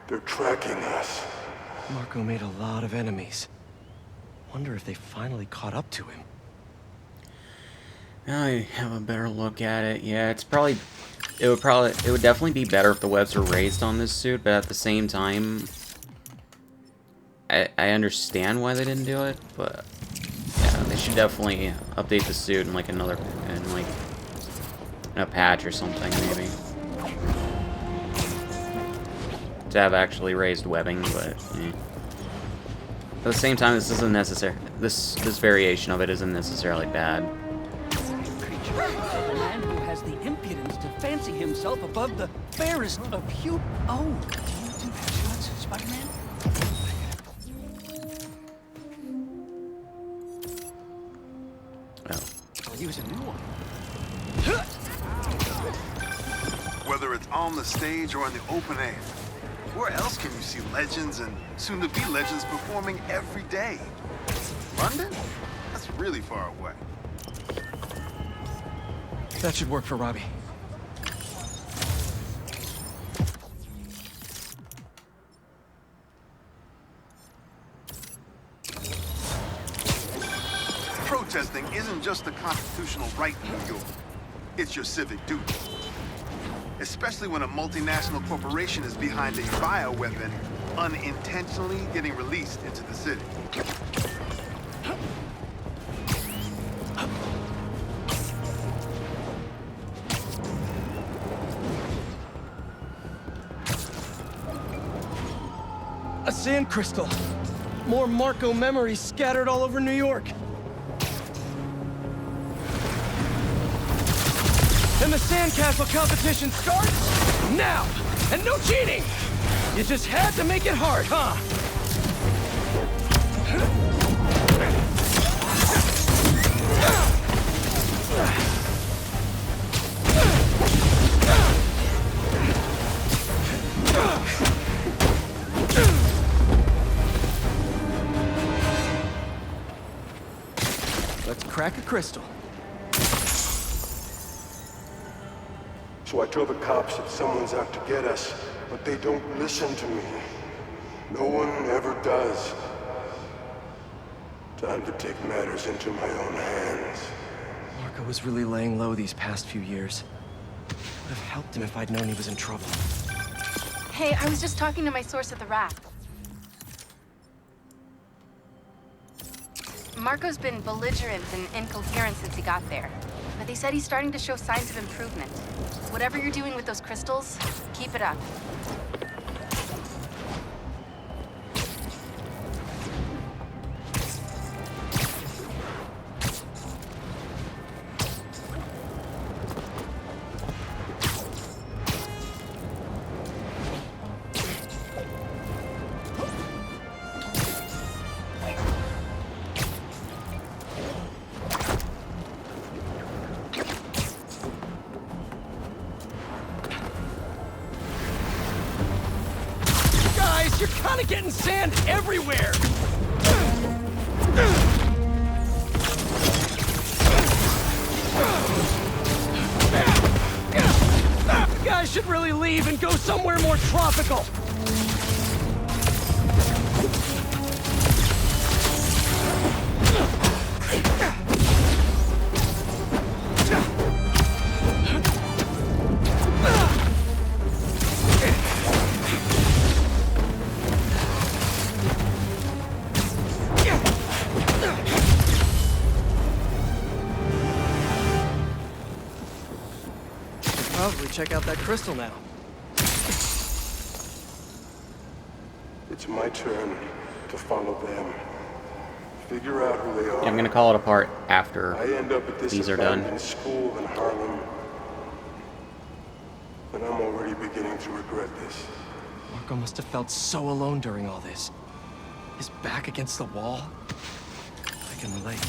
They're tracking us. Marco made a lot of enemies. Wonder if they finally caught up to him. Now I have a better look at it. Yeah, it would definitely be better if the webs were raised on this suit, but at the same time, I understand why they didn't do it, but yeah, they should definitely update the suit in like in a patch or something maybe. To have actually raised webbing, but at the same time, this isn't necessary. This variation of it isn't necessarily bad. A man who has the impudence to fancy himself above the fairest of human. Oh, do you do headshots, Spider-Man? Oh. He was a new one. Whether it's on the stage or in the open air, where else can you see legends and soon-to-be legends performing every day? London? That's really far away. That should work for Robbie. Protesting isn't just a constitutional right in New York. It's your civic duty. Especially when a multinational corporation is behind a bioweapon unintentionally getting released into the city. A sand crystal. More Marco memories scattered all over New York. And the sandcastle competition starts now! And no cheating! You just had to make it hard, huh? Let's crack a crystal. So I tell the cops that someone's out to get us, but they don't listen to me. No one ever does. Time to take matters into my own hands. Marco was really laying low these past few years. Would have helped him if I'd known he was in trouble. Hey, I was just talking to my source at the raft. Marco's been belligerent and incoherent since he got there. But they said he's starting to show signs of improvement. Whatever you're doing with those crystals, keep it up. You're kind of getting sand everywhere! You guys should really leave and go somewhere more tropical! Probably check out that crystal now. It's my turn to follow them. Figure out who they are. Yeah, I'm gonna call it apart after I end up at this these are done. abandoned school in Harlem, and I'm already beginning to regret this. Marco must have felt so alone during all this. His back against the wall. I can relate.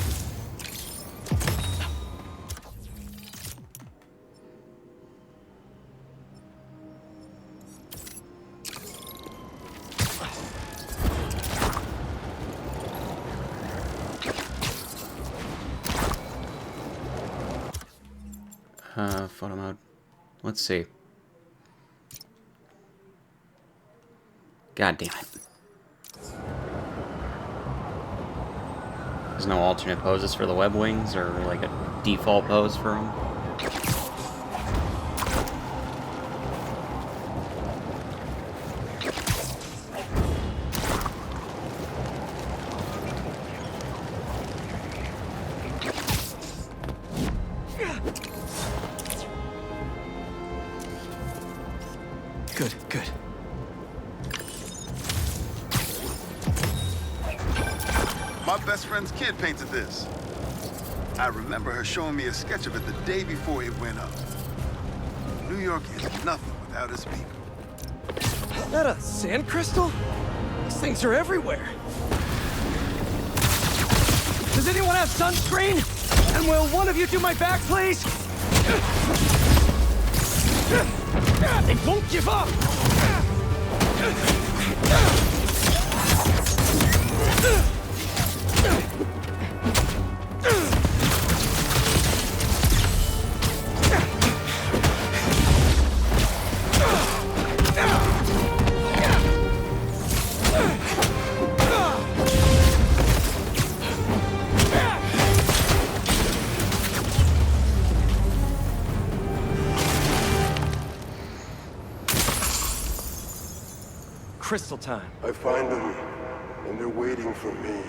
Photo mode. Let's see. God damn it. There's no alternate poses for the web wings, or like a default pose for them. Good, good. My best friend's kid painted this. I remember her showing me a sketch of it the day before it went up. New York is nothing without its people. Is that a sand crystal? These things are everywhere. Does anyone have sunscreen? And will one of you do my back, please? They won't give up! Crystal time. I find them, and they're waiting for me,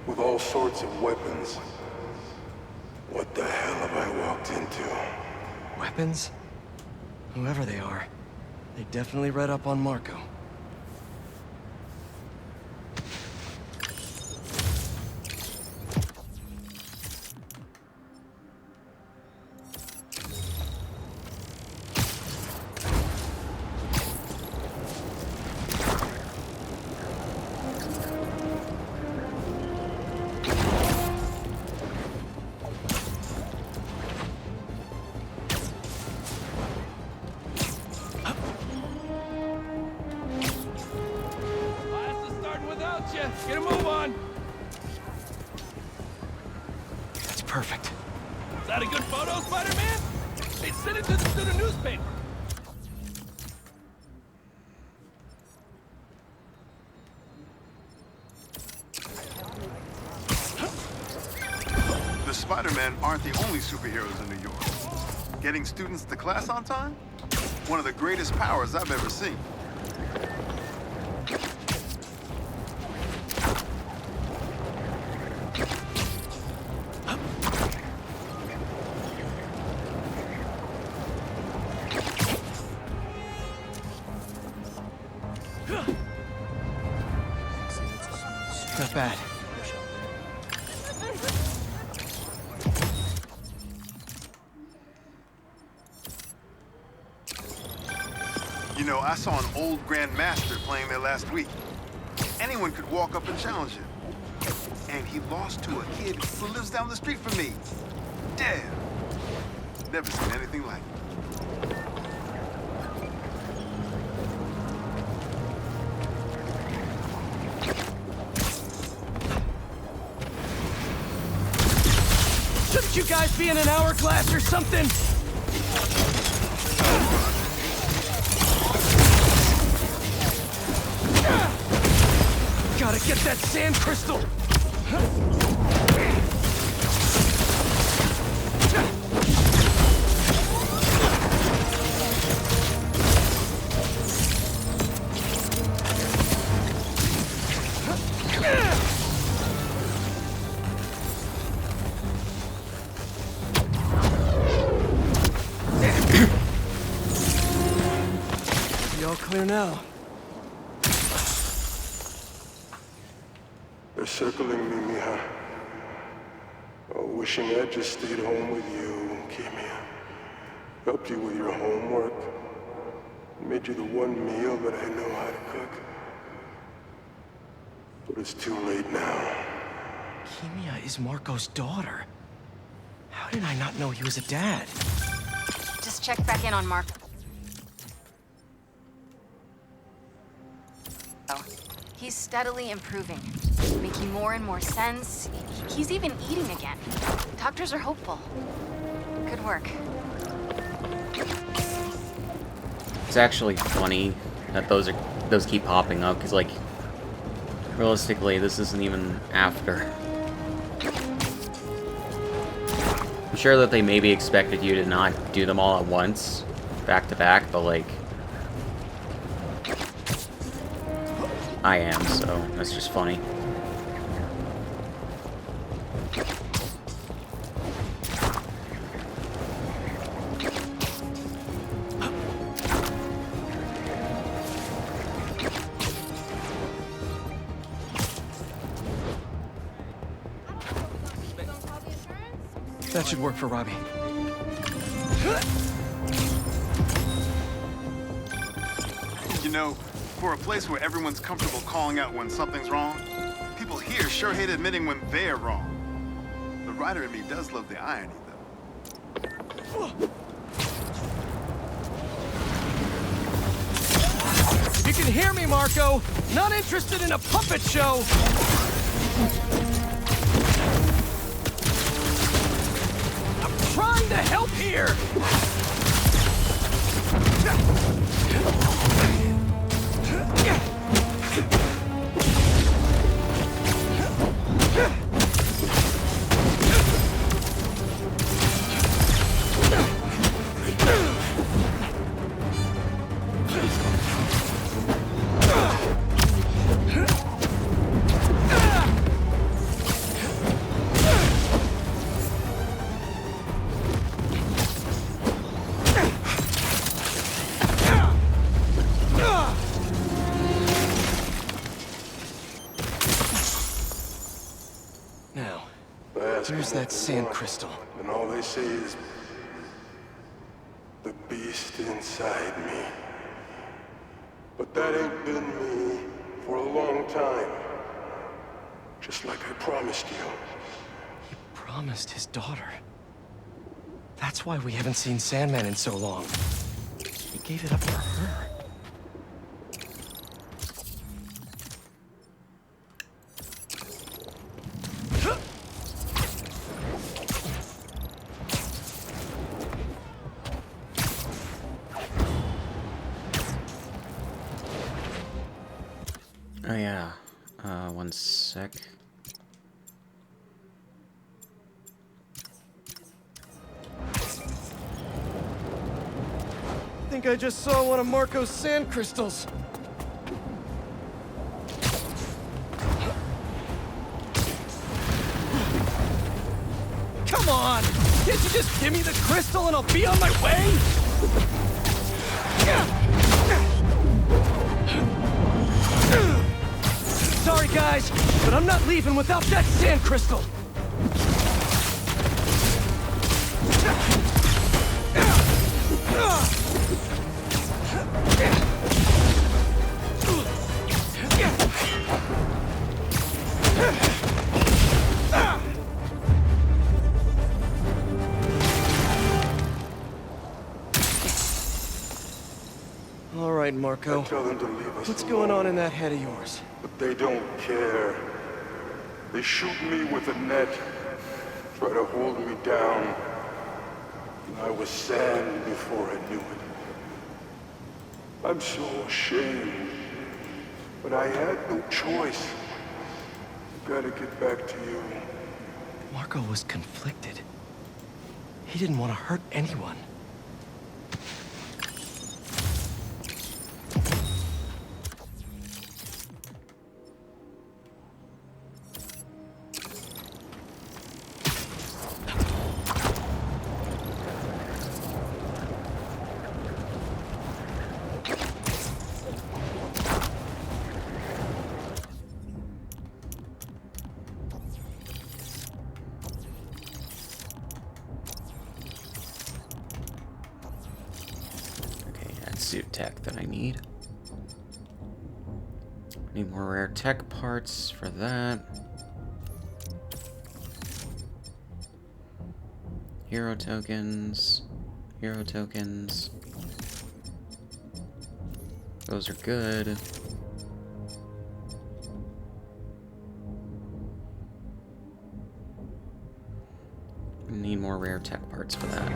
with all sorts of weapons. What the hell have I walked into? Weapons? Whoever they are, they definitely read up on Marco. Get a move on! That's perfect. Is that a good photo, Spider-Man? They sent it to the student newspaper. The Spider-Men aren't the only superheroes in New York. Getting students to class on time? One of the greatest powers I've ever seen. Not bad. You know, I saw an old Grand Master playing there last week. Anyone could walk up and challenge him. And he lost to a kid who lives down the street from me. Damn. Never seen anything like it. Shouldn't you guys be in an hourglass or something? Gotta get that sand crystal! Be all clear now. They're circling me, Mija. Oh, wishing I'd just stayed home with you, Kimia. Helped you with your homework. Made you the one meal that I know how to cook. But it's too late now. Kimia is Marco's daughter. How did I not know he was a dad? Just check back in on Marco. He's steadily improving, making more and more sense. He's even eating again. Doctors are hopeful. Good work. It's actually funny that those keep popping up, because, like, realistically, this isn't even after. I'm sure that they maybe expected you to not do them all at once, back to back, but, like, I am, so that's just funny. That should work for Robbie. You know, for a place where everyone's comfortable calling out when something's wrong, people here sure hate admitting when they're wrong. The writer in me does love the irony, though. If you can hear me, Marco, not interested in a puppet show. I'm trying to help here. Where's that sand crystal? And all they say is, the beast inside me. But that ain't been me for a long time. Just like I promised you. He promised his daughter. That's why we haven't seen Sandman in so long. He gave it up for her. Oh yeah, one sec. I think I just saw one of Marco's sand crystals. Come on! Can't you just give me the crystal and I'll be on my way? Sorry, guys, but I'm not leaving without that sand crystal. All right, Marco. I tell them to leave us What's alone. going on in that head of yours? But they don't care. They shoot me with a net, try to hold me down. I was sand before I knew it. I'm so ashamed, but I had no choice. Gotta get back to you. Marco was conflicted. He didn't want to hurt anyone. Suit tech that I need. Need more rare tech parts for that. Hero tokens. Hero tokens. Those are good. Need more rare tech parts for that.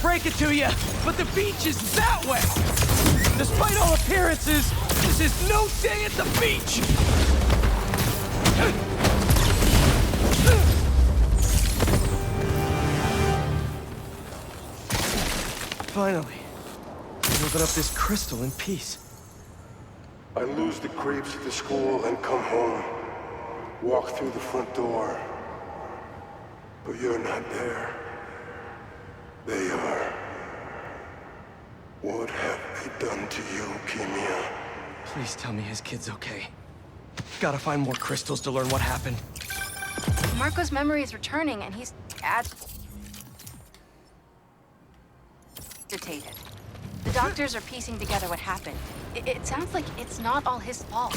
break it to you, but the beach is that way. Despite all appearances, this is no day at the beach. Finally, open up this crystal in peace. I lose the creeps at the school and come home. Walk through the front door. But you're not there. They are. What have they done to you, Kimia? Please tell me his kid's okay. Gotta find more crystals to learn what happened. Marco's memory is returning, and he's agitated. The doctors are piecing together what happened. It sounds like it's not all his fault.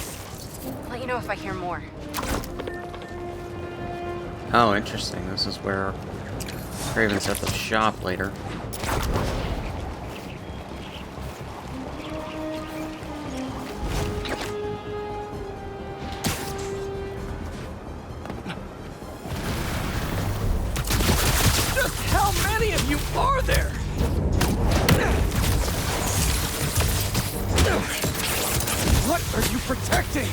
I'll let you know if I hear more. Oh, interesting. This is where Craven's at the shop later. Just how many of you are there? What are you protecting?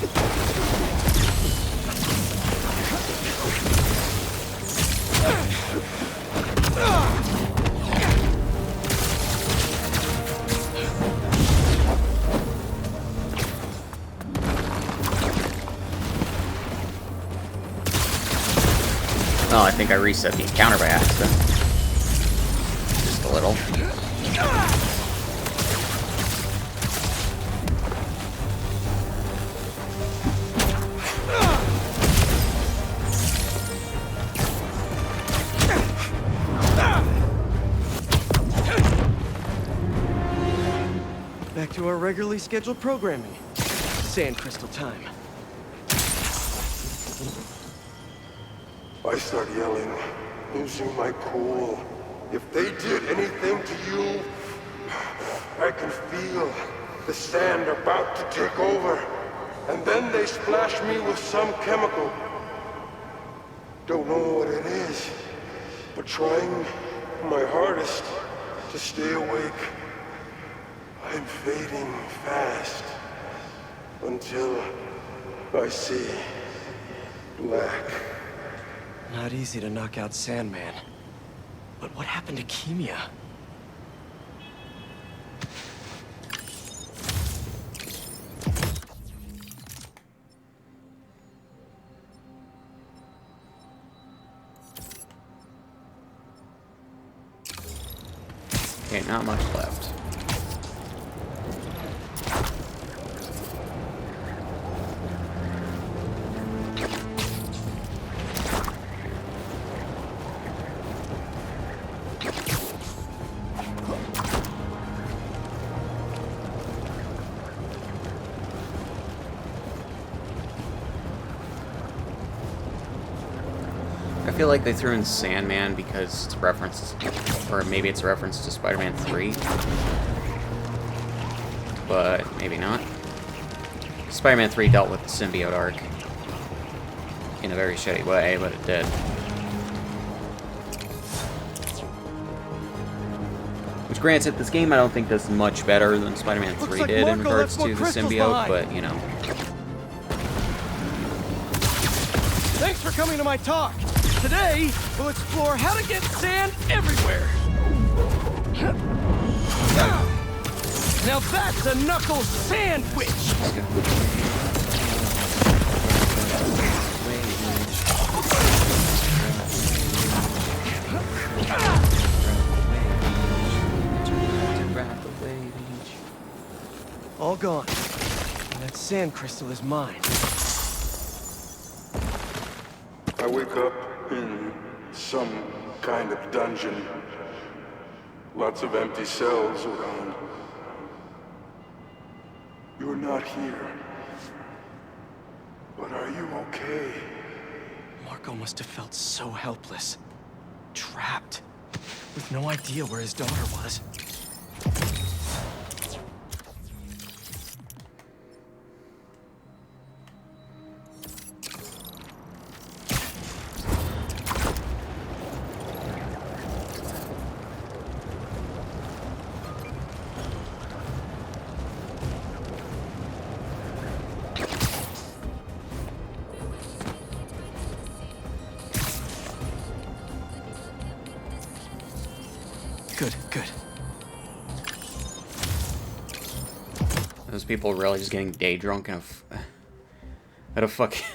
Oh, I think I reset the encounter by accident. Just a little. Back to our regularly scheduled programming. Sand crystal time. I start yelling, losing my cool. If they did anything to you, I can feel the sand about to take over. And then they splash me with some chemical. Don't know what it is, but trying my hardest to stay awake. I'm fading fast until I see black. Not easy to knock out Sandman. But what happened to Kimia? Okay, not much left. I feel like they threw in Sandman because it's a reference, or maybe it's a reference to Spider-Man 3. But maybe not. Spider-Man 3 dealt with the symbiote arc in a very shitty way, but it did. Which, granted, this game I don't think does much better than Spider-Man 3 did in regards to the symbiote, but, you know. Thanks for coming to my talk. Today, we'll explore how to get sand everywhere. Now that's a knuckle sandwich. All gone. And that sand crystal is mine. I wake up in some kind of dungeon. Lots of empty cells around. You're not here. But are you okay? Marco must have felt so helpless. Trapped. With no idea where his daughter was. Good, good. Those people really just getting day drunk at a fucking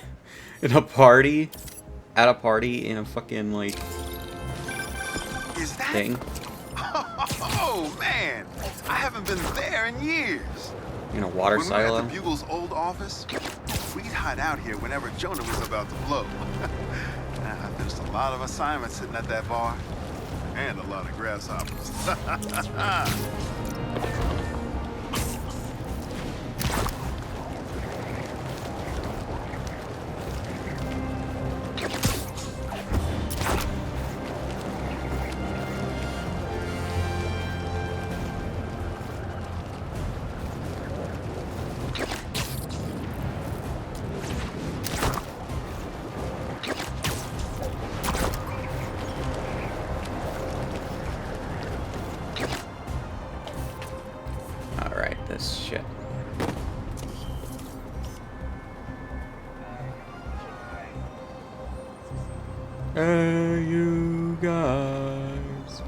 in a party, at a party in a fucking like Is that thing. Oh man, I haven't been there in years. In a water when we were silo. at the Bugle's old office, we'd hide out here whenever Jonah was about to blow. There's a lot of assignments sitting at that bar, and a lot of grasshoppers. Alright, this shit. Hey, you guys.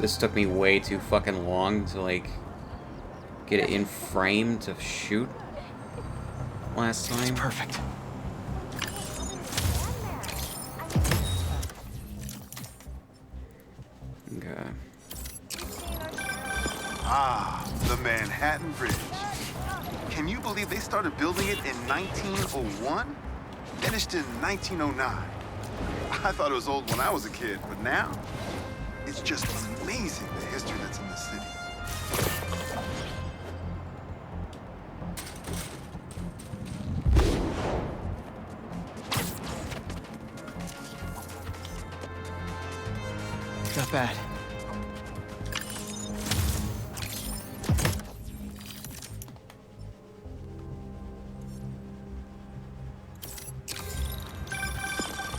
This took me way too fucking long to, like, get it in frame to shoot last time. Perfect. Okay. Ah, the Manhattan Bridge. Can you believe they started building it in 1901? Finished in 1909. I thought it was old when I was a kid, but now, it's just amazing the history that's in the city. Not bad.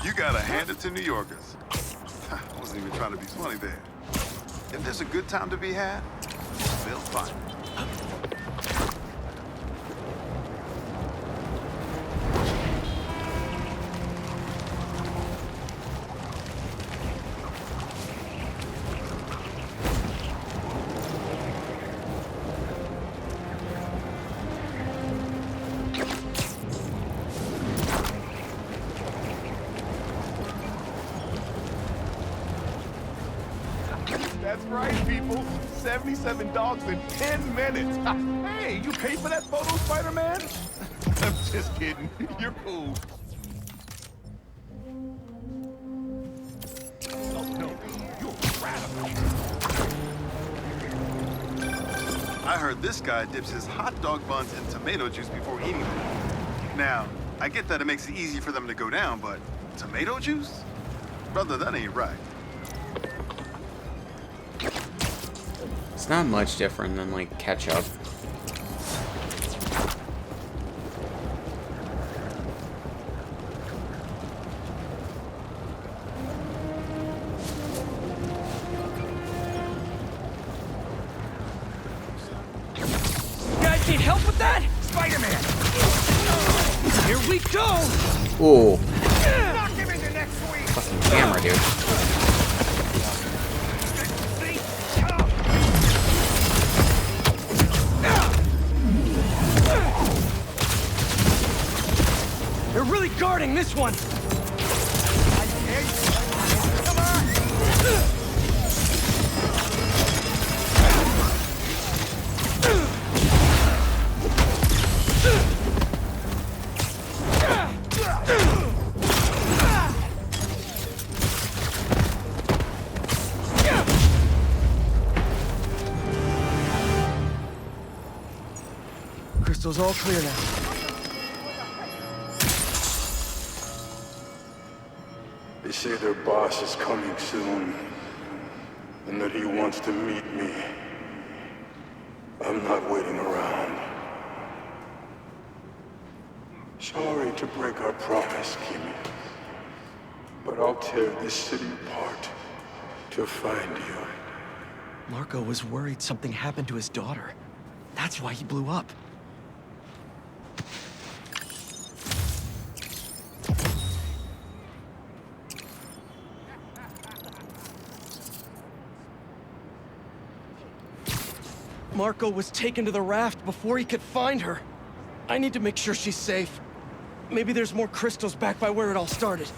You gotta hand it to New Yorkers. I wasn't even trying to be funny there. If there's a good time to be had, they'll find it. That's right, people. 77 dogs in 10 minutes. Hey, you paid for that photo, Spider-Man? I'm just kidding. You're cool. Oh, no. You're a radical. I heard this guy dips his hot dog buns in tomato juice before eating them. Now, I get that it makes it easy for them to go down, but tomato juice? Brother, that ain't right. It's not much different than, like, ketchup. Guys need help with that? Spider-Man! Here we go! Ooh. Knock him into next week. Fucking camera, dude. They're really guarding this one! Come on! Crystal's all clear now. They say their boss is coming soon, and that he wants to meet me. I'm not waiting around. Sorry to break our promise, Kimi, but I'll tear this city apart to find you. Marco was worried something happened to his daughter. That's why he blew up. Marco was taken to the raft before he could find her. I need to make sure she's safe. Maybe there's more crystals back by where it all started.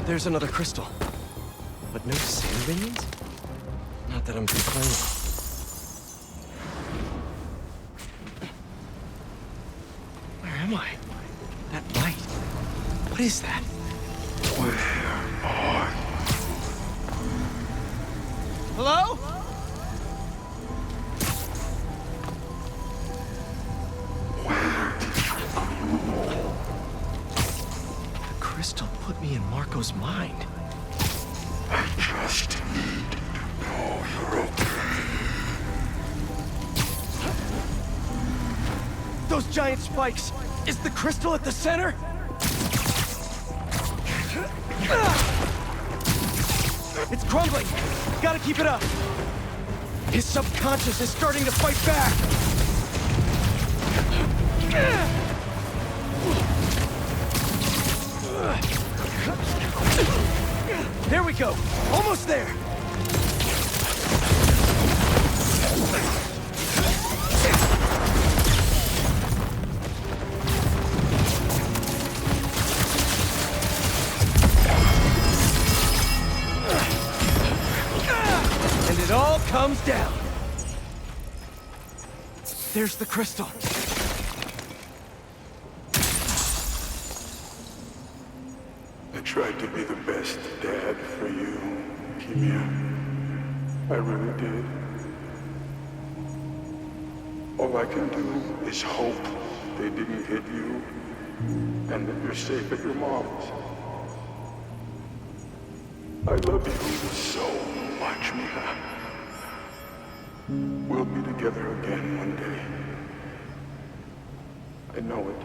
There's another crystal. But no sand minions? Not that I'm complaining. Where am I? That light. What is that? Where are Hello? The crystal put me in Marco's mind. I just need to know you're okay. Those giant spikes! Is the crystal at the center? It's crumbling! Gotta keep it up! His subconscious is starting to fight back! There we go! Almost there! And it all comes down. There's the crystal. I tried to be the best dad for you, Kimia. I really did. All I can do is hope they didn't hit you and that you're safe at your mom's. I love you so much, Mia. We'll be together again one day. I know it.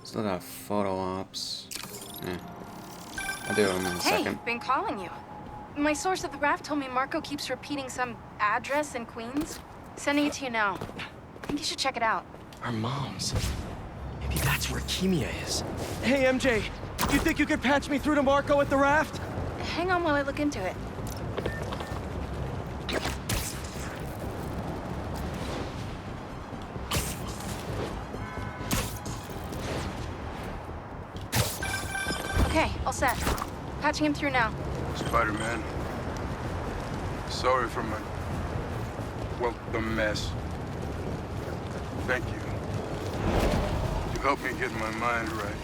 Still got photo ops. I'll do them in a second. Hey, been calling you. My source at the raft told me Marco keeps repeating some address in Queens. Sending it to you now. I think you should check it out. Our moms. Maybe that's where Kimia is. Hey, MJ. You think you could patch me through to Marco at the raft? Hang on while I look into it. Okay, all set. Patching him through now. Spider-Man. Sorry for the mess. Thank you. You helped me get my mind right.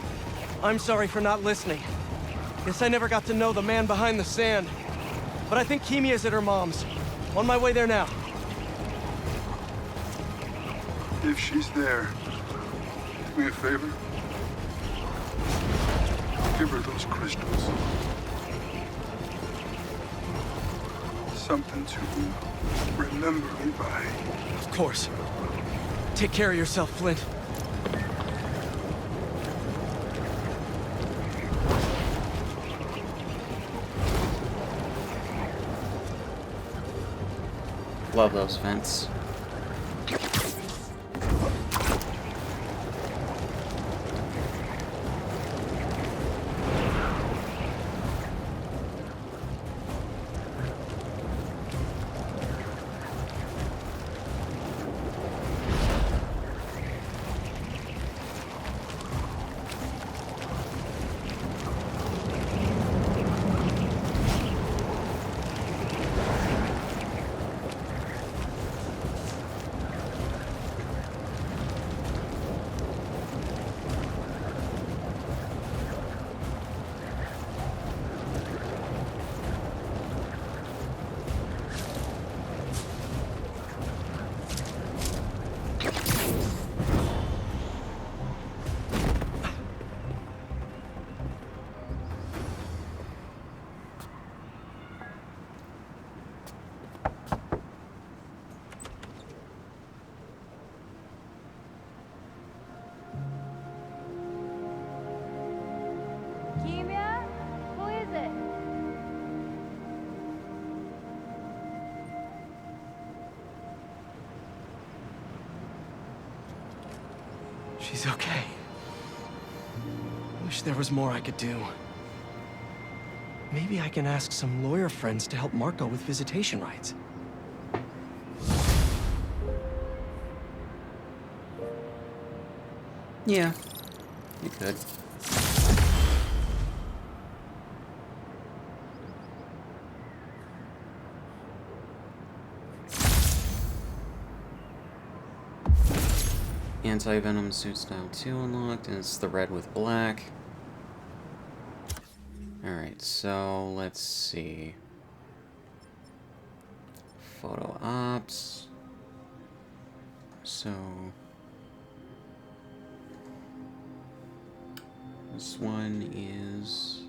I'm sorry for not listening. Guess I never got to know the man behind the sand. But I think Kimia's at her mom's. On my way there now. If she's there, do me a favor. Give her those crystals. Something to remember me by. Of course. Take care of yourself, Flint. Love those vents. She's okay. Wish there was more I could do. Maybe I can ask some lawyer friends to help Marco with visitation rights. Yeah, you could. Anti-venom suit style 2 unlocked, and it's the red with black. Alright, so let's see. Photo ops. So this one is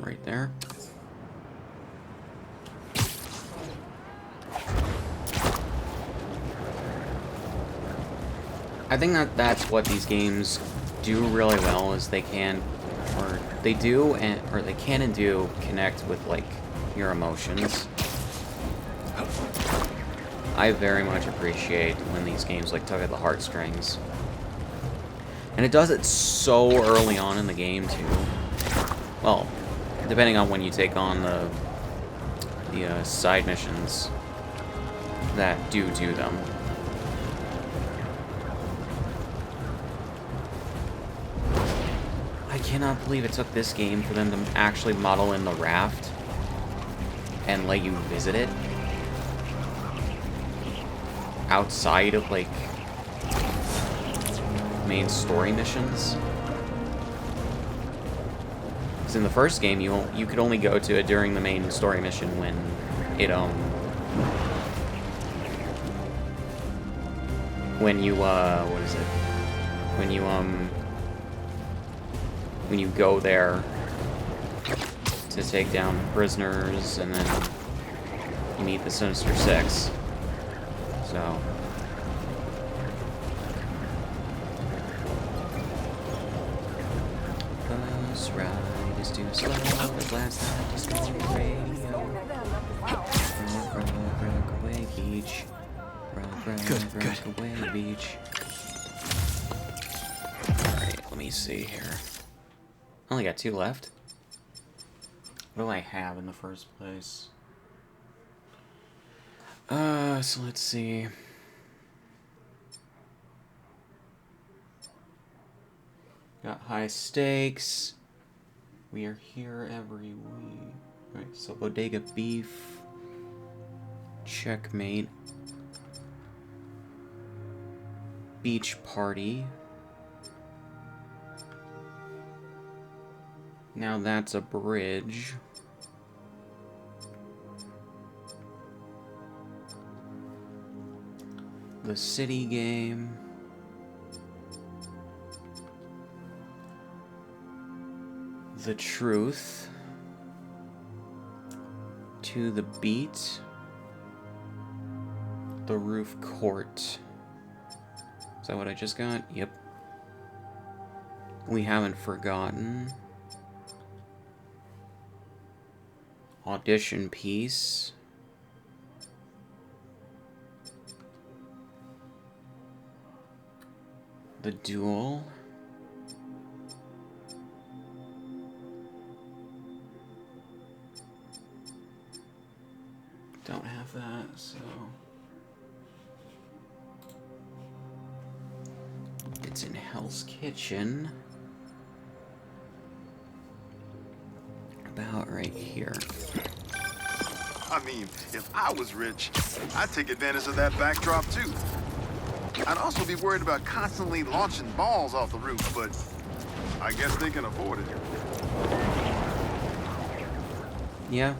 right there. I think that's what these games do really well, is they can, or they do, or they can and do connect with, like, your emotions. I very much appreciate when these games, like, tug at the heartstrings. And it does it so early on in the game, too. Well, depending on when you take on the side missions that do them. I cannot believe it took this game for them to actually model in the raft and let you visit it outside of, like, main story missions. Because in the first game, you could only go to it during the main story mission when it when you what is it? When you go there to take down prisoners, and then you meet the Sinister Six. So bus ride is too slow. The last time just go radio. Rock away beach. Rock away beach. Alright, let me see here. I only got 2 left. What do I have in the first place? So let's see. Got high stakes. We are here every week. Alright, so bodega beef. Checkmate. Beach party. Now that's a bridge. The city game. The truth. To the beat. The roof court. Is that what I just got? Yep. We haven't forgotten. Audition piece. The duel. Don't have that, so it's in Hell's Kitchen. About right here. I mean, if I was rich, I'd take advantage of that backdrop too. I'd also be worried about constantly launching balls off the roof, but I guess they can afford it. Yeah.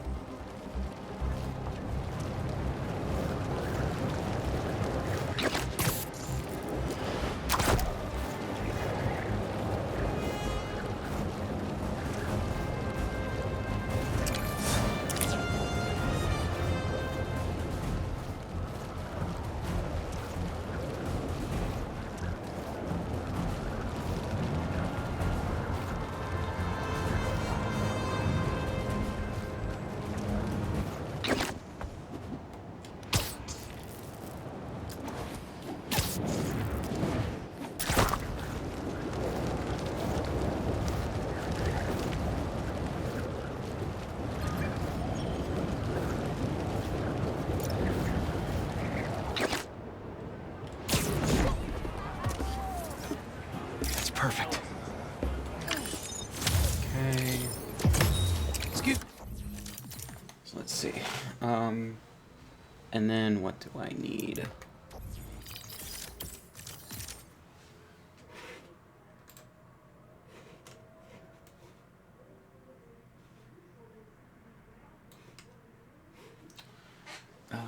Excuse. So let's see. And then what do I need?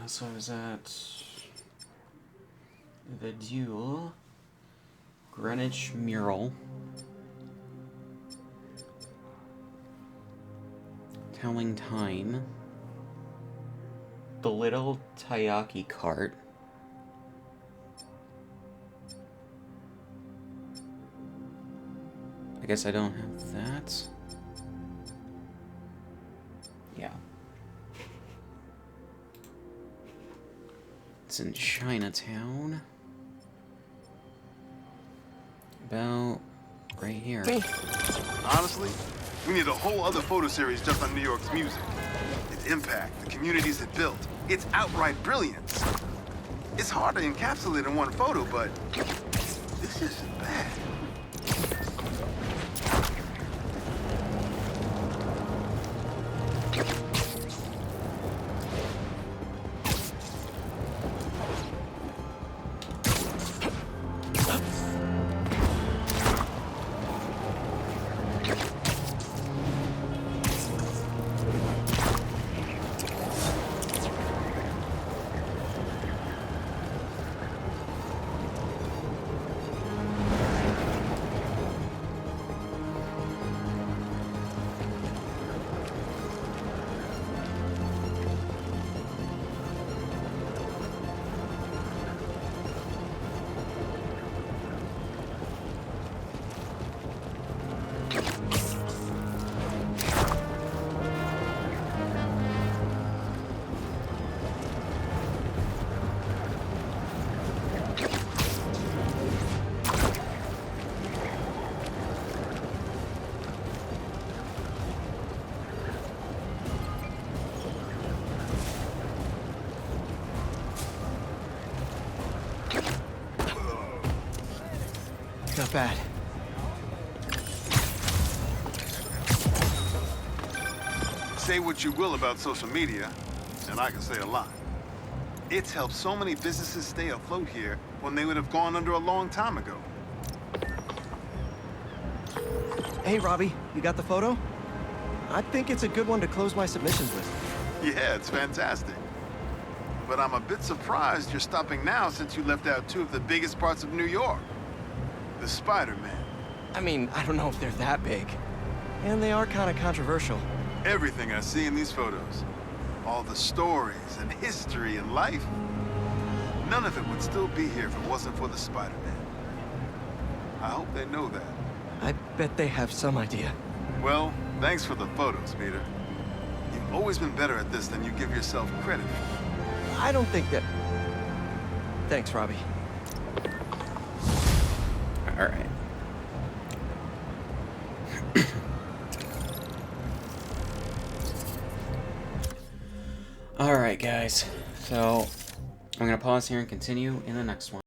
So I was at the Duel, Greenwich Mural, Telling Time, the Little Taiyaki Cart, I guess I don't have that. Yeah. It's in Chinatown. About right here. Honestly, we need a whole other photo series just on New York's music. Its impact, the communities it built, its outright brilliance. It's hard to encapsulate in one photo, but this isn't bad. Not bad. Say what you will about social media, and I can say a lot. It's helped so many businesses stay afloat here when they would have gone under a long time ago. Hey, Robbie, you got the photo? I think it's a good one to close my submissions with. Yeah, it's fantastic. But I'm a bit surprised you're stopping now since you left out two of the biggest parts of New York. The Spider-Man. I mean, I don't know if they're that big. And they are kind of controversial. Everything I see in these photos. All the stories and history and life. None of it would still be here if it wasn't for the Spider-Man. I hope they know that. I bet they have some idea. Well, thanks for the photos, Peter. You've always been better at this than you give yourself credit for. I don't think that... Thanks, Robbie. All right. All right, guys. So I'm gonna pause here and continue in the next one.